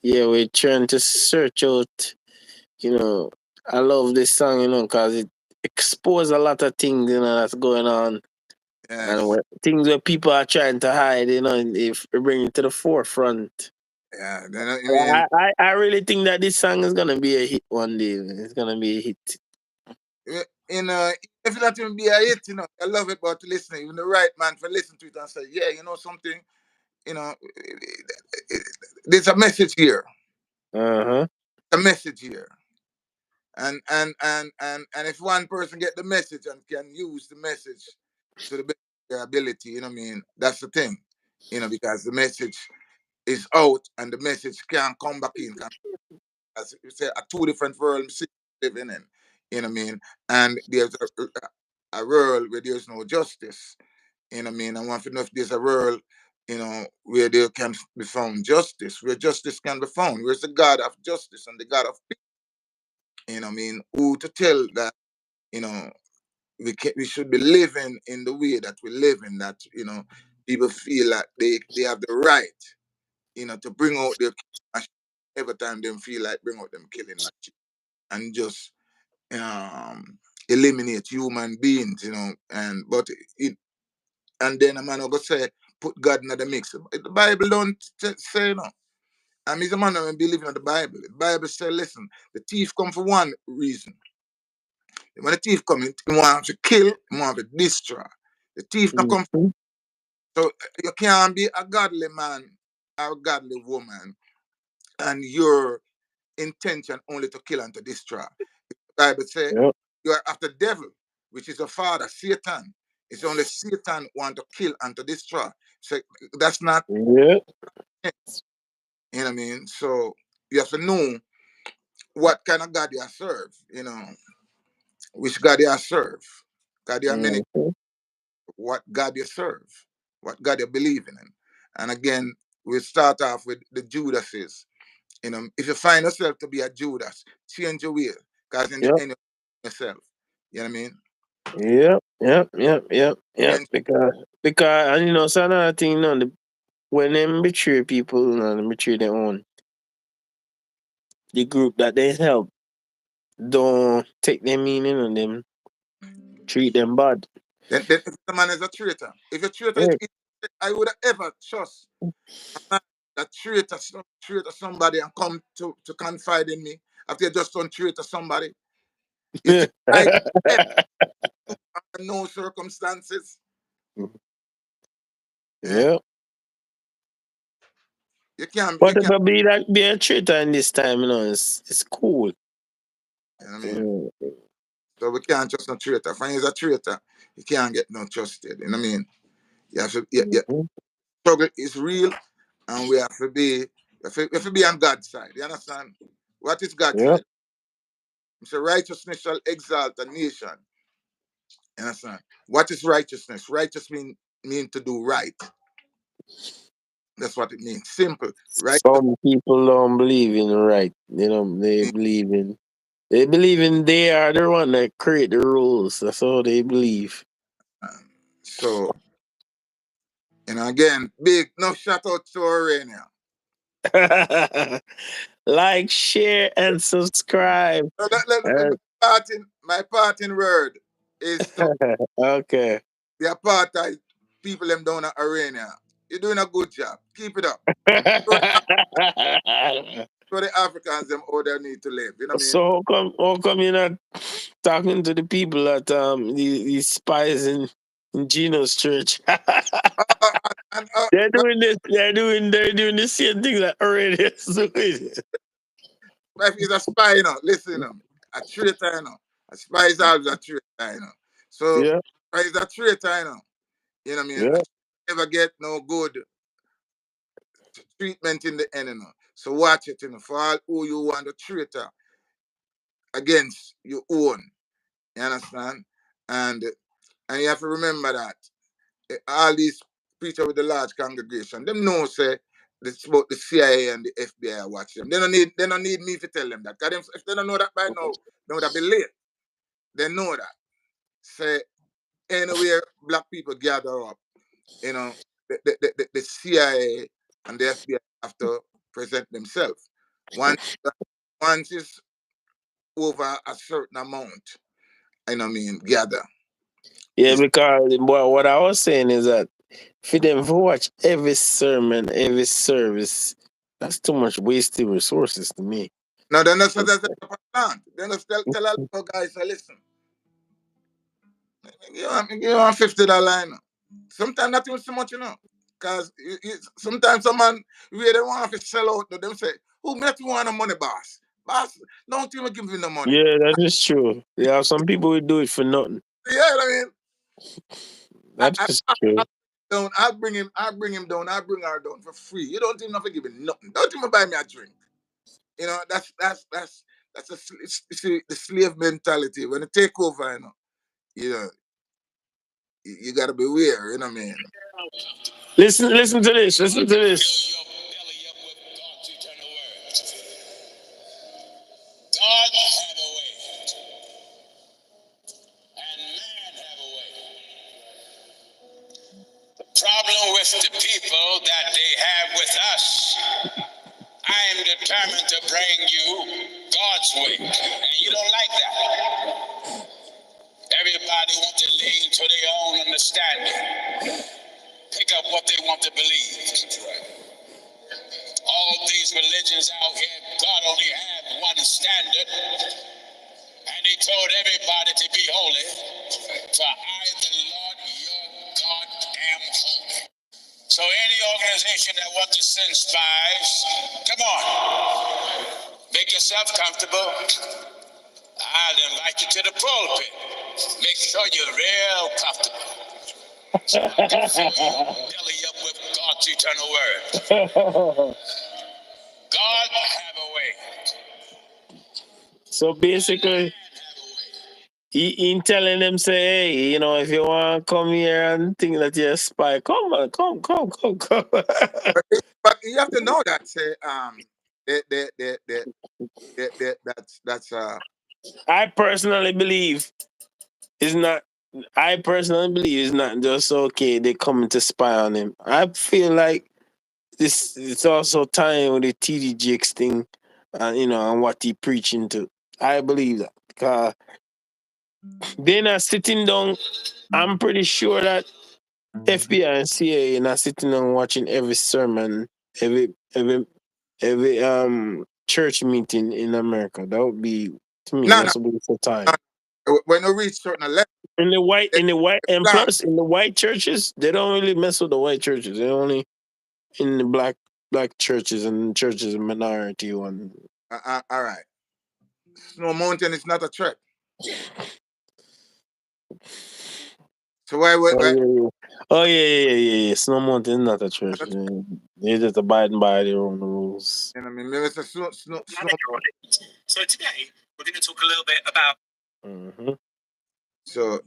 We're trying to search out, you know, I love this song, because it exposes a lot of things, that's going on. And yes, things where people are trying to hide, if we bring it to the forefront. yeah. Then I mean, I really think that this song is gonna be a hit one day. It's gonna be a hit. in if it not even be a hit, I love it, but to listen, even the right man for listen to it and say, yeah, something, you know, there's a message here, Uh-huh. a message here. And if one person get the message and can use the message to the best of their ability, that's the thing, because the message is out and the message can't come back in. As you say, a two different worlds living in. You know what I mean? And there's a world where there's no justice. You know what I mean? I want to know if there's a world, where there can be found justice, where justice can be found. Where's the God of justice and the God of peace? You know what I mean? Who to tell that, you know, we should be living in the way that we live in, that, people feel like they have the right, to bring out their machine every time they feel like bring out them killing machine and just eliminate human beings, and then a man will go say put God in the mix. The Bible don't say no. And he's a man who believe in the Bible. The Bible says, listen, the thief come for one reason. When the thief come, he wants to kill, he wants to destroy. The thief not come. So you can't be a godly man or a godly woman and your intention only to kill and to destroy. The Bible says you are after the devil, which is the father, Satan. It's only Satan want to kill and to destroy. So that's not, you know what I mean? So you have to know what kind of God you serve, which God you serve. God you are many, what God you serve, what God you believe in. And again, we start off with the Judases. If you find yourself to be a Judas, change your will. Because in the end, you yourself. You know what I mean? Yep. Because and so another thing, when them betray people, they betray their own, the group that they help don't take their meaning on them, treat them bad. Then if the man is a traitor, if a traitor, I would ever trust a man that traitor somebody and come to confide in me after you just don't traitor somebody. You think I ever under no circumstances. Yeah. You can't. But if I be a traitor in this time, it's cool. You know what I mean? So we can't trust no traitor. If he's a traitor, you can't get no trusted. You know what I mean? You have to. Struggle is real, and we have to be. You have to be on God's side. You understand? What is God's side? It's a righteousness shall exalt a nation. You understand? What is righteousness? Righteous mean to do right. That's what it means. Simple. Right. Some people don't believe in right. They believe in they are the one that create the rules. That's all they believe. So, again, big no shout out to Arania. Like, share, and subscribe. So my parting word is to Okay. the apartheid people them down at Arania. You're doing a good job. Keep it up. So the Africans them all they need to live. You know what I mean? So how come you're not talking to the people at these spies in Gino's church? And, They're doing this. They're doing the same thing that already is doing. if he's a spy, listen, a traitor, a spy is always a traitor, So Yeah. he's a traitor, you know what I mean? Yeah. Never get no good treatment in the end, So watch it, for all who you want to traitor against your own. You understand? And you have to remember that all these preachers with the large congregation, them know say this about the CIA and the FBI watch them. They don't need me to tell them that. Because if they don't know that by now, they would have been late. They know that. Say anywhere black people gather up, the CIA and the FBI have to present themselves. Once it's over a certain amount, gather. Yeah, because what I was saying is that for them to watch every sermon, every service, that's too much wasted resources to me. Now then that's a plan. Then just tell a little guys, listen, give you $50. Sometimes not even so much, Because sometimes someone really want to sell out to them say, who make you want the money, boss? Boss, don't even give me the money. Yeah, that is true. Some people will do it for nothing. Yeah, I mean, That is true. down. I'll bring him down. I'll bring her down for free. You don't even have to give him nothing. Don't even buy me a drink. You know, that's the slave mentality. When it take over, you gotta beware, you know what I mean? Listen to this. Listen to this. God have a way, and man have a way. The problem with the people that they have with us, I am determined to bring you God's way, and you don't like that. Everybody wants to lean to their own understanding, pick up what they want to believe. All these religions out here, God only had one standard, and He told everybody to be holy, for I, the Lord your God, am holy. So any organization that wants to send spies, come on, make yourself comfortable. I'll invite you to the pulpit. Make sure you're real comfortable. So I can fill your belly up with God's eternal word. God have a way. So basically, he telling them, say, hey, you know, if you want to come here and think that you're a spy, come on, come. But you have to know that, say, that's I personally believe it's not. I personally believe it's not just okay. They coming to spy on him. I feel like this. It's also tying with the TD Jakes thing, you know, and what he preaching to. I believe that because they're not sitting down. I'm pretty sure that FBI and CIA not sitting down watching every sermon, every church meeting in America. That would be, to me, no. that's a waste of time. When you reach certain level, And plan. plus in the white churches, they don't really mess with the white churches. They only in the black churches and churches minority one. All right. Snow Mountain is not a threat. So why Oh yeah. Snow Mountain is not a church. They're just abiding by their own rules. I mean, maybe it's a snow. So today we're going to talk a little bit about. So,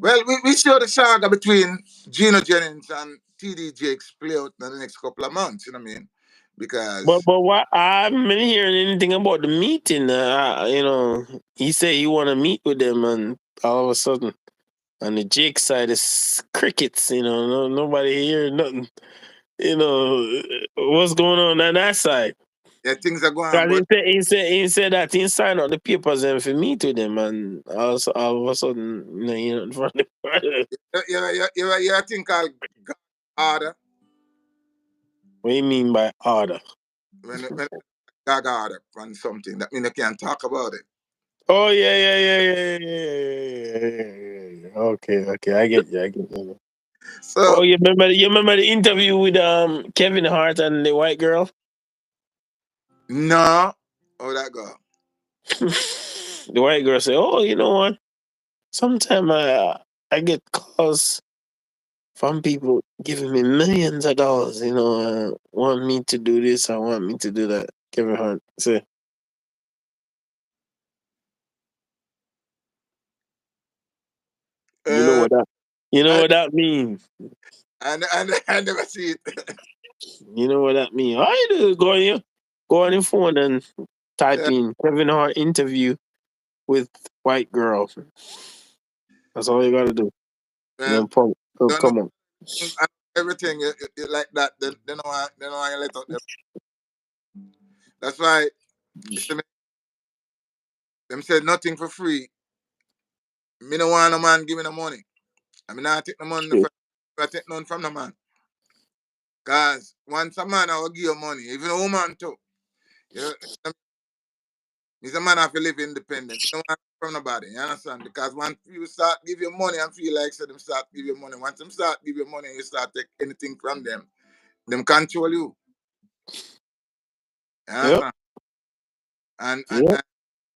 well, we saw the saga between Gino Jennings and TD Jakes play out in the next couple of months. You know what I mean? Because But what I haven't been hearing anything about the meeting. You know, he said he want to meet with them, and all of a sudden, on the Jake side, it's crickets. You know, nobody hear nothing. You know what's going on that side. yeah, things are going on, Cause but he said that he signed out the papers and for meet with them, and all of a sudden, you know, in front of the you think called God order What do you mean by order? when God order on something that means you can't talk about it. Oh yeah. Okay, I get you. So Oh, you remember the interview with Kevin Hart and the white girl? no, how that go? The white girl said, "Oh, you know what? Sometimes I get calls from people giving me millions of dollars. You know, want me to do this, I want me to do that." Kevin Hart said, "You know what that? You know I, what that means? I never see it. You know what that means? All you do is go on your phone and type Yeah, in Kevin Hart interview with white girl. That's all you gotta do. well, No problem. Oh, don't know come on." everything like that. They don't want to let out them. That's why you see me, them said nothing for free. Me no want no man give me no money. I mean, I take the money Shit. from, I take none from the man. Cause once a man I will give you money, even a woman too. You know, he's a man have to live independent. You don't want from nobody, you understand? Because once you start give you money and feel like so them start give you money. Once them start give you money, you start take anything from them control you. You Yep. understand? Yep. And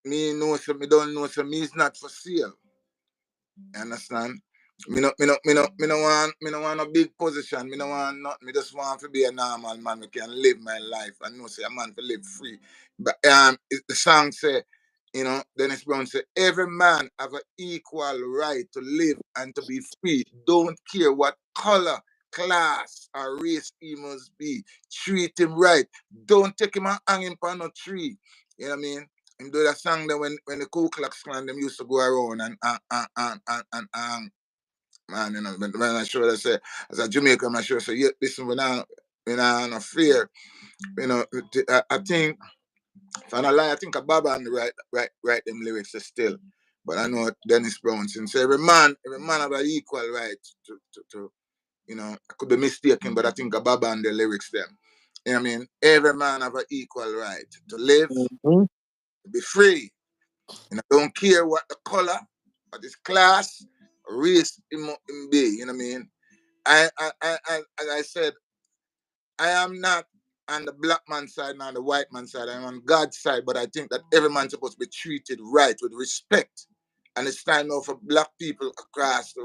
me know so me don't know so me is not for sale. You understand? Me no want a big position. Me no want nothing. Me just want to be a normal man. Me can live my life. I know say a man to live free. But the song say, Dennis Brown say, every man have an equal right to live and to be free. Don't care what color, class, or race he must be. Treat him right. Don't take him and hang him on a tree. You know what I mean? Him do that song that when the Ku Klux Klan them used to go around and man, when I sure I say as a Jamaican, I'm sure say, yeah, listen, we're not fear. I think if I'm not lie, I think a Baba and write them lyrics still. But I know Dennis Brown since every man have an equal right to I could be mistaken, but I think a Baba and the lyrics them. You know what I mean? Every man have an equal right to live, to be free. Don't care what the color, what his class, race him be. You know what I mean? As I said, I am not on the black man's side, not on the white man's side. I'm on God's side, but I think that every man's supposed to be treated right with respect. And it's time now for black people across the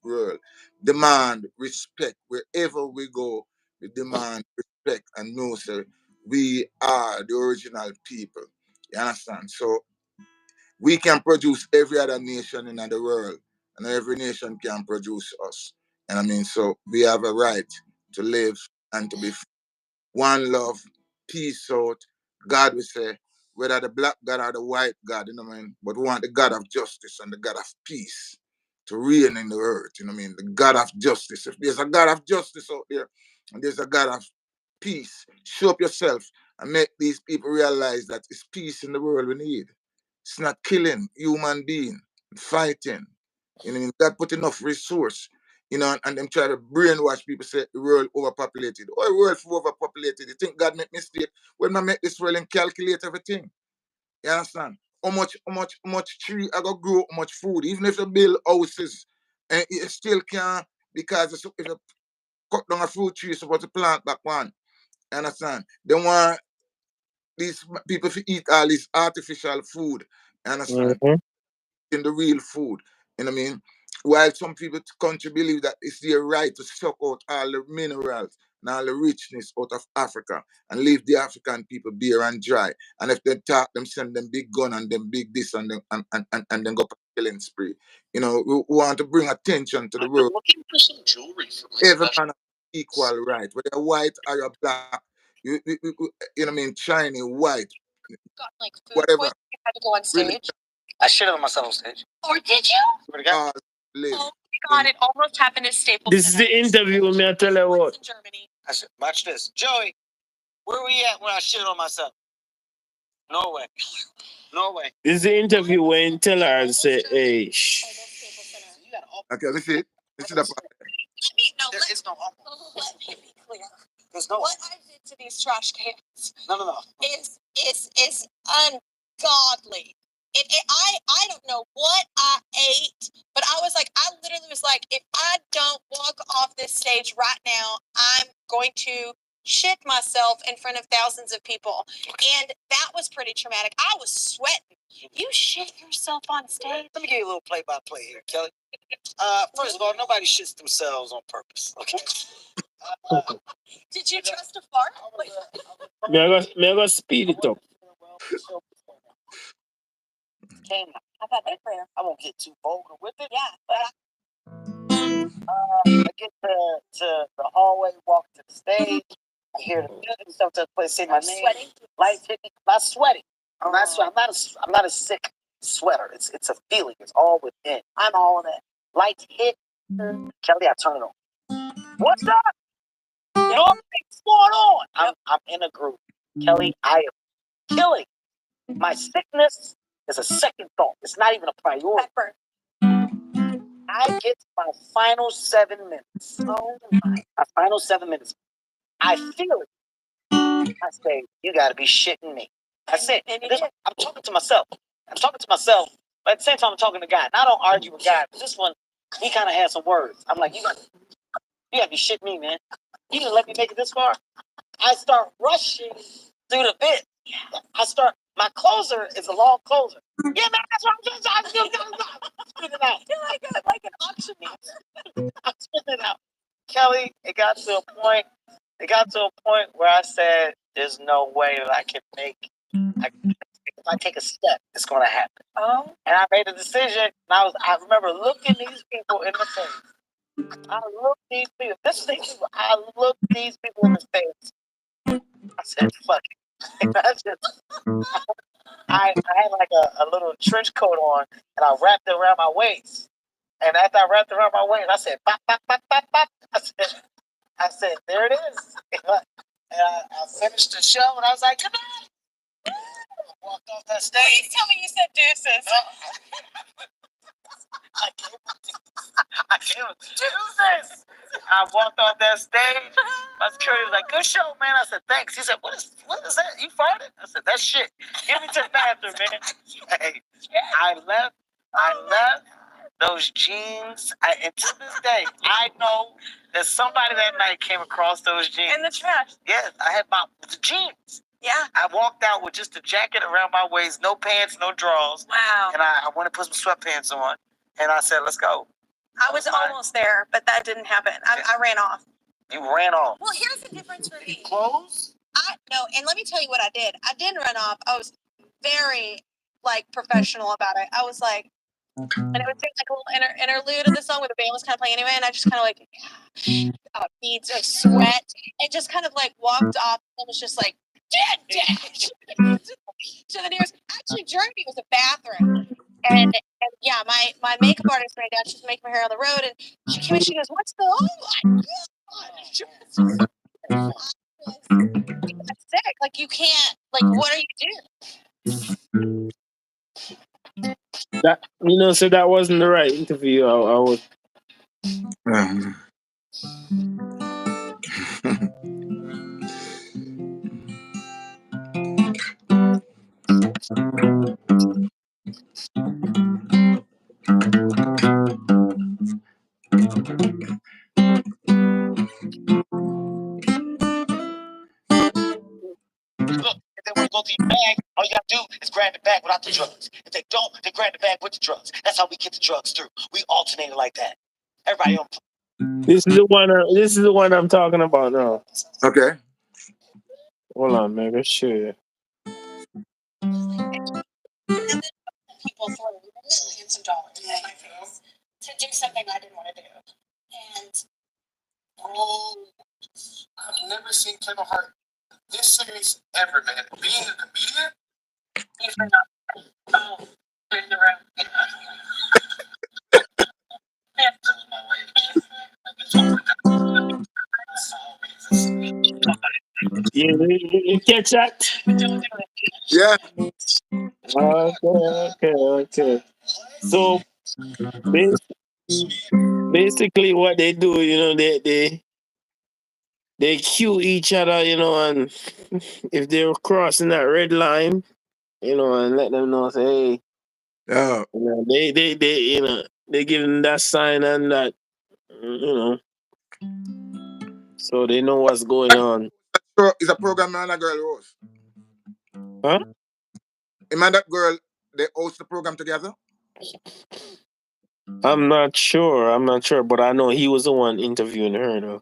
world demand respect wherever we go. We demand respect and know, sir, we are the original people. You understand? So we can produce every other nation in the world, and every nation can produce us. And I mean, so we have a right to live and to be one love, peace out. God will say, whether the black God or the white God, you know what I mean? But we want the God of justice and the God of peace to reign in the earth, you know what I mean? The God of justice. If there's a God of justice out there, and there's a God of peace, show up yourself and make these people realize that it's peace in the world we need. It's not killing human being, fighting. You know what I mean? God put enough resource, and them try to brainwash people, say the world overpopulated. Oh, the world full overpopulated. You think God make mistake when I make this world and calculate everything? You understand? How much tree I got grow, how much food. Even if you build houses, and it still can't, because if you cut down a fruit tree, you're supposed to plant back one. You understand? They want these people to eat all this artificial food. You understand? In the real food. You know what I mean? While some people country believe that it's their right to suck out all the minerals and all the richness out of Africa and leave the African people bare and dry. And if they talk, them send them big gun and them big this and them and then go for killing spree. We want to bring attention to the world. Looking for some jewelry for my Every man has equal right, whether you're white or you're black, you know what I mean, shiny, white, got like food whatever. poisoning, you had to go on stage. Really, I shit on myself on stage. Or did you? Live Oh my God, it almost happened at Staples. This is the interview, me I tell you what. In Germany. I said, watch this. Joey, where were you at when I shit on myself? Norway. Norway. This is the interview when tell her and say, hey, shh. Okay, let's see it. Let's see that part. Let me be clear. What I did to these trash cans is ungodly. I don't know what I ate, but I literally was like, if I don't walk off this stage right now, I'm going to shit myself in front of thousands of people. And that was pretty traumatic. I was sweating. You shit yourself on stage? Let me give you a little play-by-play here, Kelly. First of all, nobody shits themselves on purpose, okay? Did you trust a fart? Me I go speed it up. How about that prayer? I won't get too vulgar with it. Yeah, but I get to the hallway, walk to the stage. I hear the music stuff to play. Say my name. Sweating. Lights hit me. I'm not sweating. I'm not a sick sweater. It's a feeling. It's all within. I'm all that. Lights hit. Kelly, I turn it on. What's up? What's going on? I'm in a group. Kelly, I am killing. My sickness is a second thought. It's not even a priority. I get to my final 7 minutes. Oh my final 7 minutes. I feel it. I say, you gotta be shitting me. I said, I'm talking to myself. But at the same time, I'm talking to God. And I don't argue with God. This one, he kind of had some words. I'm like, you gotta be shitting me, man. You didn't let me make it this far. I start rushing through the bit. My closer is a long closer. Yeah, man, that's what I'm doing. I'm spitting it out. You're like an auctioneer. I'm spitting it out. Kelly, it got to a point. It got to a point where I said, "There's no way that I can make. If I take a step, it's going to happen." Oh. And I made a decision. And I remember looking these people in the face. I looked these people. This is these people. I looked these people in the face. I said, "Fuck it." I had like a little trench coat on, and I wrapped it around my waist. And after I wrapped it around my waist, I said, "Bop, bop, bop, bop, bop." I said, "There it is." And I finished the show, and I was like, "Come on." I walked off that stage. Please tell me you said deuces. I gave him deuces. I walked off that stage. My security was like, "Good show, man." I said, "Thanks." He said, what is that? You farted?" I said, "That's shit. Get me to the bathroom, man." Hey, I left those jeans. And to this day, I know that somebody that night came across those jeans. In the trash. Yes, I had the jeans. Yeah. I walked out with just a jacket around my waist, no pants, no drawers. Wow. And I wanted to put some sweatpants on. And I said, "Let's go." I was almost there, but that didn't happen. I ran off. You ran off? Well, here's the difference for me. Clothes? No, and let me tell you what I did. I didn't run off. I was very, professional about it. I was like, and it would take like a little interlude of the song where the band was kind of playing anyway, and I just kind of beads of sweat, and just kind of walked off and was just like, dash to the nearest. Actually, Germany was a bathroom. And yeah, my makeup artist right now, she's making my hair on the road, and she came in, she goes, "What's the I was sick. You can't, what are you doing?" That so that wasn't the right interview. I would. Look, if they want to go to your bag, all you gotta do is grab the bag without the drugs. If they don't, they grab the bag with the drugs. That's how we get the drugs through. We alternate it like that. Everybody on. This is the one. This is the one I'm talking about now. Okay. Hold on, man. Let's show you. People throw millions of dollars in my face to do something I didn't want to do. And I've never seen Kevin Hart this serious ever, man. Being a comedian, he's not in the room. You catch that? Yeah. Okay. So basically, what they do, they cue each other, and if they're crossing that red line, and let them know, say, hey, Yeah. they give them that sign and that, so they know what's going on. So is a program man and a girl host? Huh? Him and that girl, they host the program together? I'm not sure, but I know he was the one interviewing her though,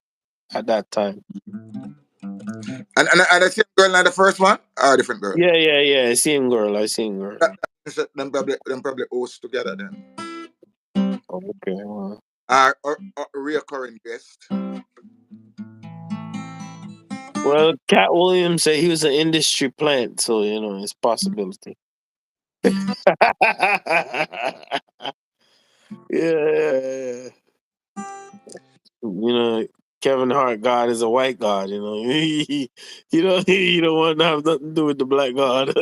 at that time. And the same girl in the first one, or a different girl? Yeah. Same girl. Them probably host together then. Okay. Well. Or reoccurring guest. Well, Cat Williams said he was an industry plant, so it's possibility. Yeah. Kevin Hart God is a white God. He don't want to have nothing to do with the black God.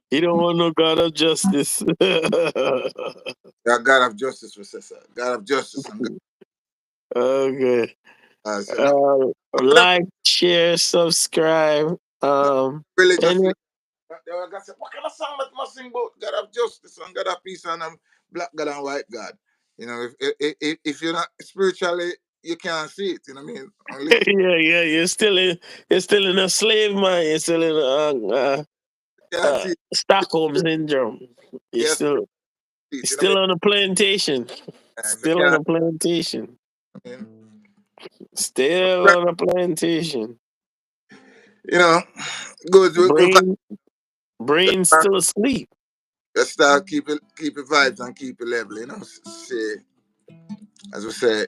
He don't want no God of justice. Yeah, God of justice, Professor. God of justice. Okay. Like, share, subscribe. Religiously. What kind of song that must sing about God of justice and God of peace and black God and white God? If you're not spiritually, you can't see it. You know what I mean? Only Yeah. You're still in a slave mind. You're still in you can't see it. Stockholm syndrome. You're Yes, still you know what still on a plantation. I mean? You Still on can't. a plantation. I mean, Still on a plantation. you know, good. Brain Let's brain start, still asleep. let's start keep it vibes and keep it level. You know, say as we say,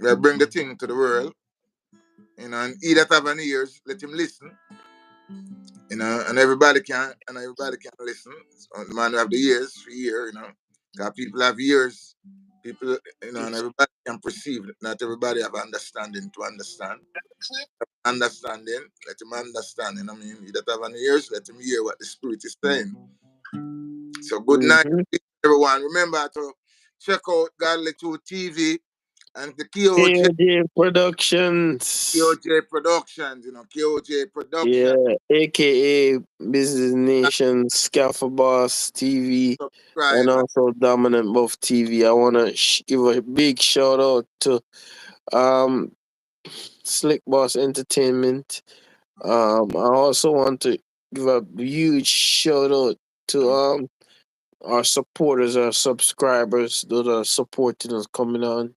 we bring the thing to the world. You know, and he that have an ears, let him listen. You know, and everybody can listen. So the man who have the ears for hear. You know, because people have ears. People, you know, and everybody can perceive. Not everybody have understanding to understand. Understanding, let him understand. You know what I mean? He that have an ears, let him hear what the Spirit is saying. So good night, Mm-hmm. everyone. Remember to check out Godly Truth TV and the KOJ Productions. KOJ Productions. You know, KOJ Production. Yeah, aka Business Nation, Scaffer Boss TV, and Subscribe and also Dominant Buff TV. I want to give a big shout out to um Slick Boss Entertainment. I also want to give a huge shout out to our supporters, our subscribers, those are supporting us coming on.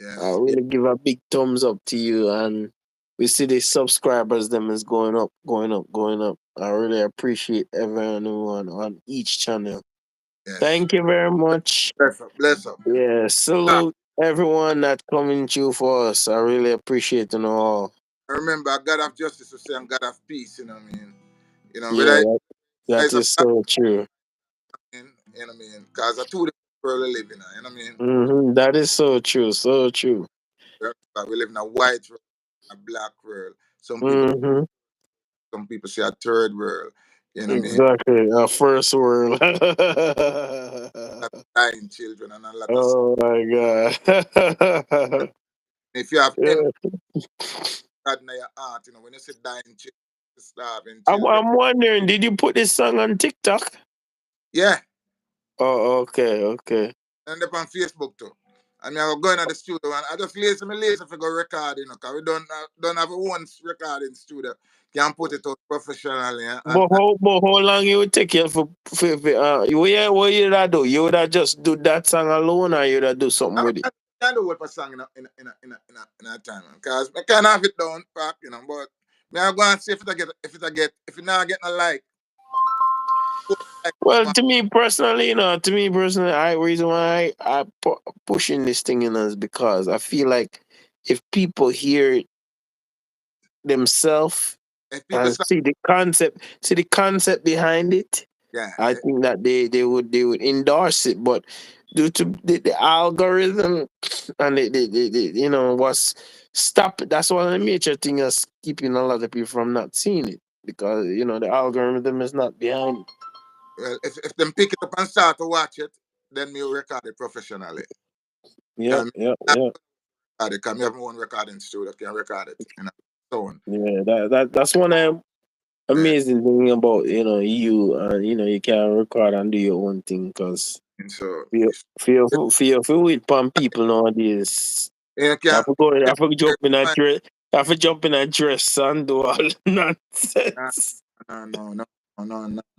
I yes, really give a big thumbs up to you, and we see the subscribers them is going up, going up, going up. I really appreciate everyone on each channel. yes. Thank you very much. Bless up, bless up. Yeah, Ah, salute everyone that coming through for us. I really appreciate it all. remember, God of justice is saying God of peace. You know what I mean? You know, Yeah, whether that it's a is so true. you know what I mean? Because I two different world we live in. You know what I mean? That is so true, so true. We live in a white world, a black world. hmm Some people say a third world. You know what I mean? Exactly, our first world. That dying children and a lot of. Oh my god. If you have empathy Yeah. in your heart, you know, when you say dying children, starving I'm, children. I'm wondering, did you put this song on TikTok? Yeah, Oh, okay, okay. and up on Facebook too. I mean, I was going to the studio and I just lazy for go record, you know, because we don't have a one recording studio. Can put it out professionally. But how long it would take you what you would do? You would have just do that song alone, or you would have do something with it? I can't do what a song in a time because I can't have it down, pack, you know, but me I go and see if it not getting a like Well, to me personally, I reason why I pushing this thing in is because I feel like if people hear it themselves if people and start, see the concept behind it, yeah, I think that they would endorse it. But due to the algorithm and what's stop that's one of the major thing that's keeping a lot of people from not seeing it because the algorithm is not behind it. well, if them pick it up and start to watch it, then me record it professionally. Yep, Can yep, yep. because me have my own recording studio, can record it, you know, so on. Yeah, that's one Yeah. amazing thing about you and you can record and do your own thing because And so feel with palm people nowadays. you I can forgot. I forgot not jump in a dress. I forgot jump in a dress and do all nonsense.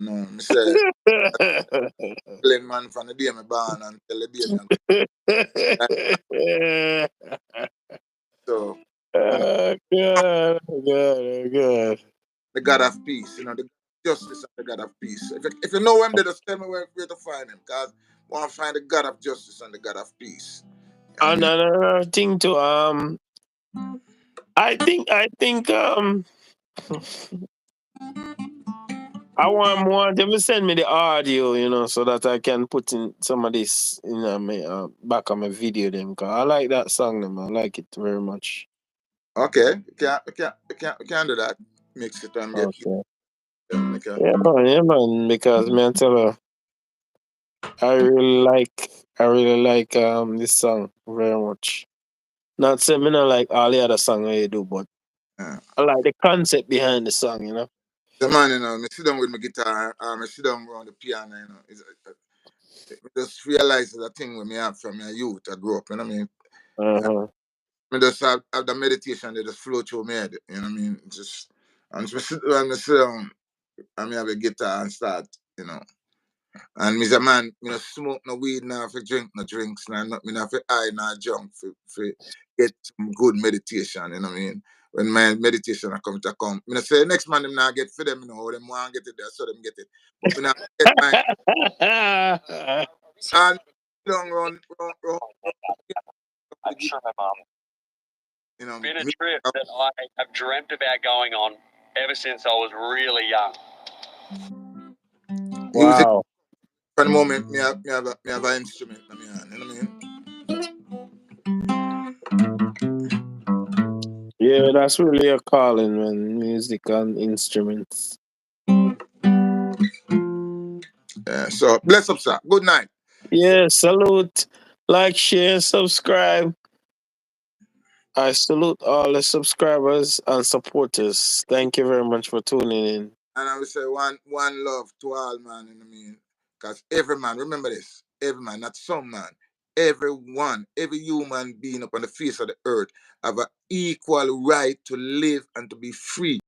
no. Me say plain man from the day me born until the day me go. So um, Oh God! Oh God! Oh God! the God of peace, you know, the justice and the God of peace. If you know him, they just tell me where to find him. Because I want to find the God of justice and the God of peace. I And mean, another thing too. I think. I want them to send me the audio, so that I can put in some of this back on my video them. Cause I like that song them. I like it very much. okay, we can do that. Mix it and get Okay. okay. Yeah, man. Because man, tell her, I really like this song very much. Not saying me not like all the other song you do, but Yeah. I like the concept behind the song. The man, you know, me sit down with my guitar, me sit down around the piano, you know. Me just realize the thing with me have from my youth, I grew up, you know what I mean? Uh-huh. I just have the meditation, they just flow through my head. You know what I mean? Just and just sit down and me have a guitar and start, you know. And me's a man, me no smoke no weed, now for drink no drinks, now not me not for eye no junk for get some good meditation, you know what I mean? When my meditation I come to come. Me no say next man them not get for them, you know, them want get it there, so them get it. But me not get my and don't run I'm sure my mom. you know, Been a trip that I have dreamt about going on ever since I was really young. music Wow. for the moment me have an instrument in my hand, you know what I mean? Yeah, that's really a calling, man. Music and instruments. Yeah, so bless up, sir. Good night. Yeah, salute. Like, share, subscribe. I salute all the subscribers and supporters. Thank you very much for tuning in. And I will say one love to all, man, you know what I mean? Because every man, remember this, every man, not some man, everyone, every human being upon the face of the earth have an equal right to live and to be free.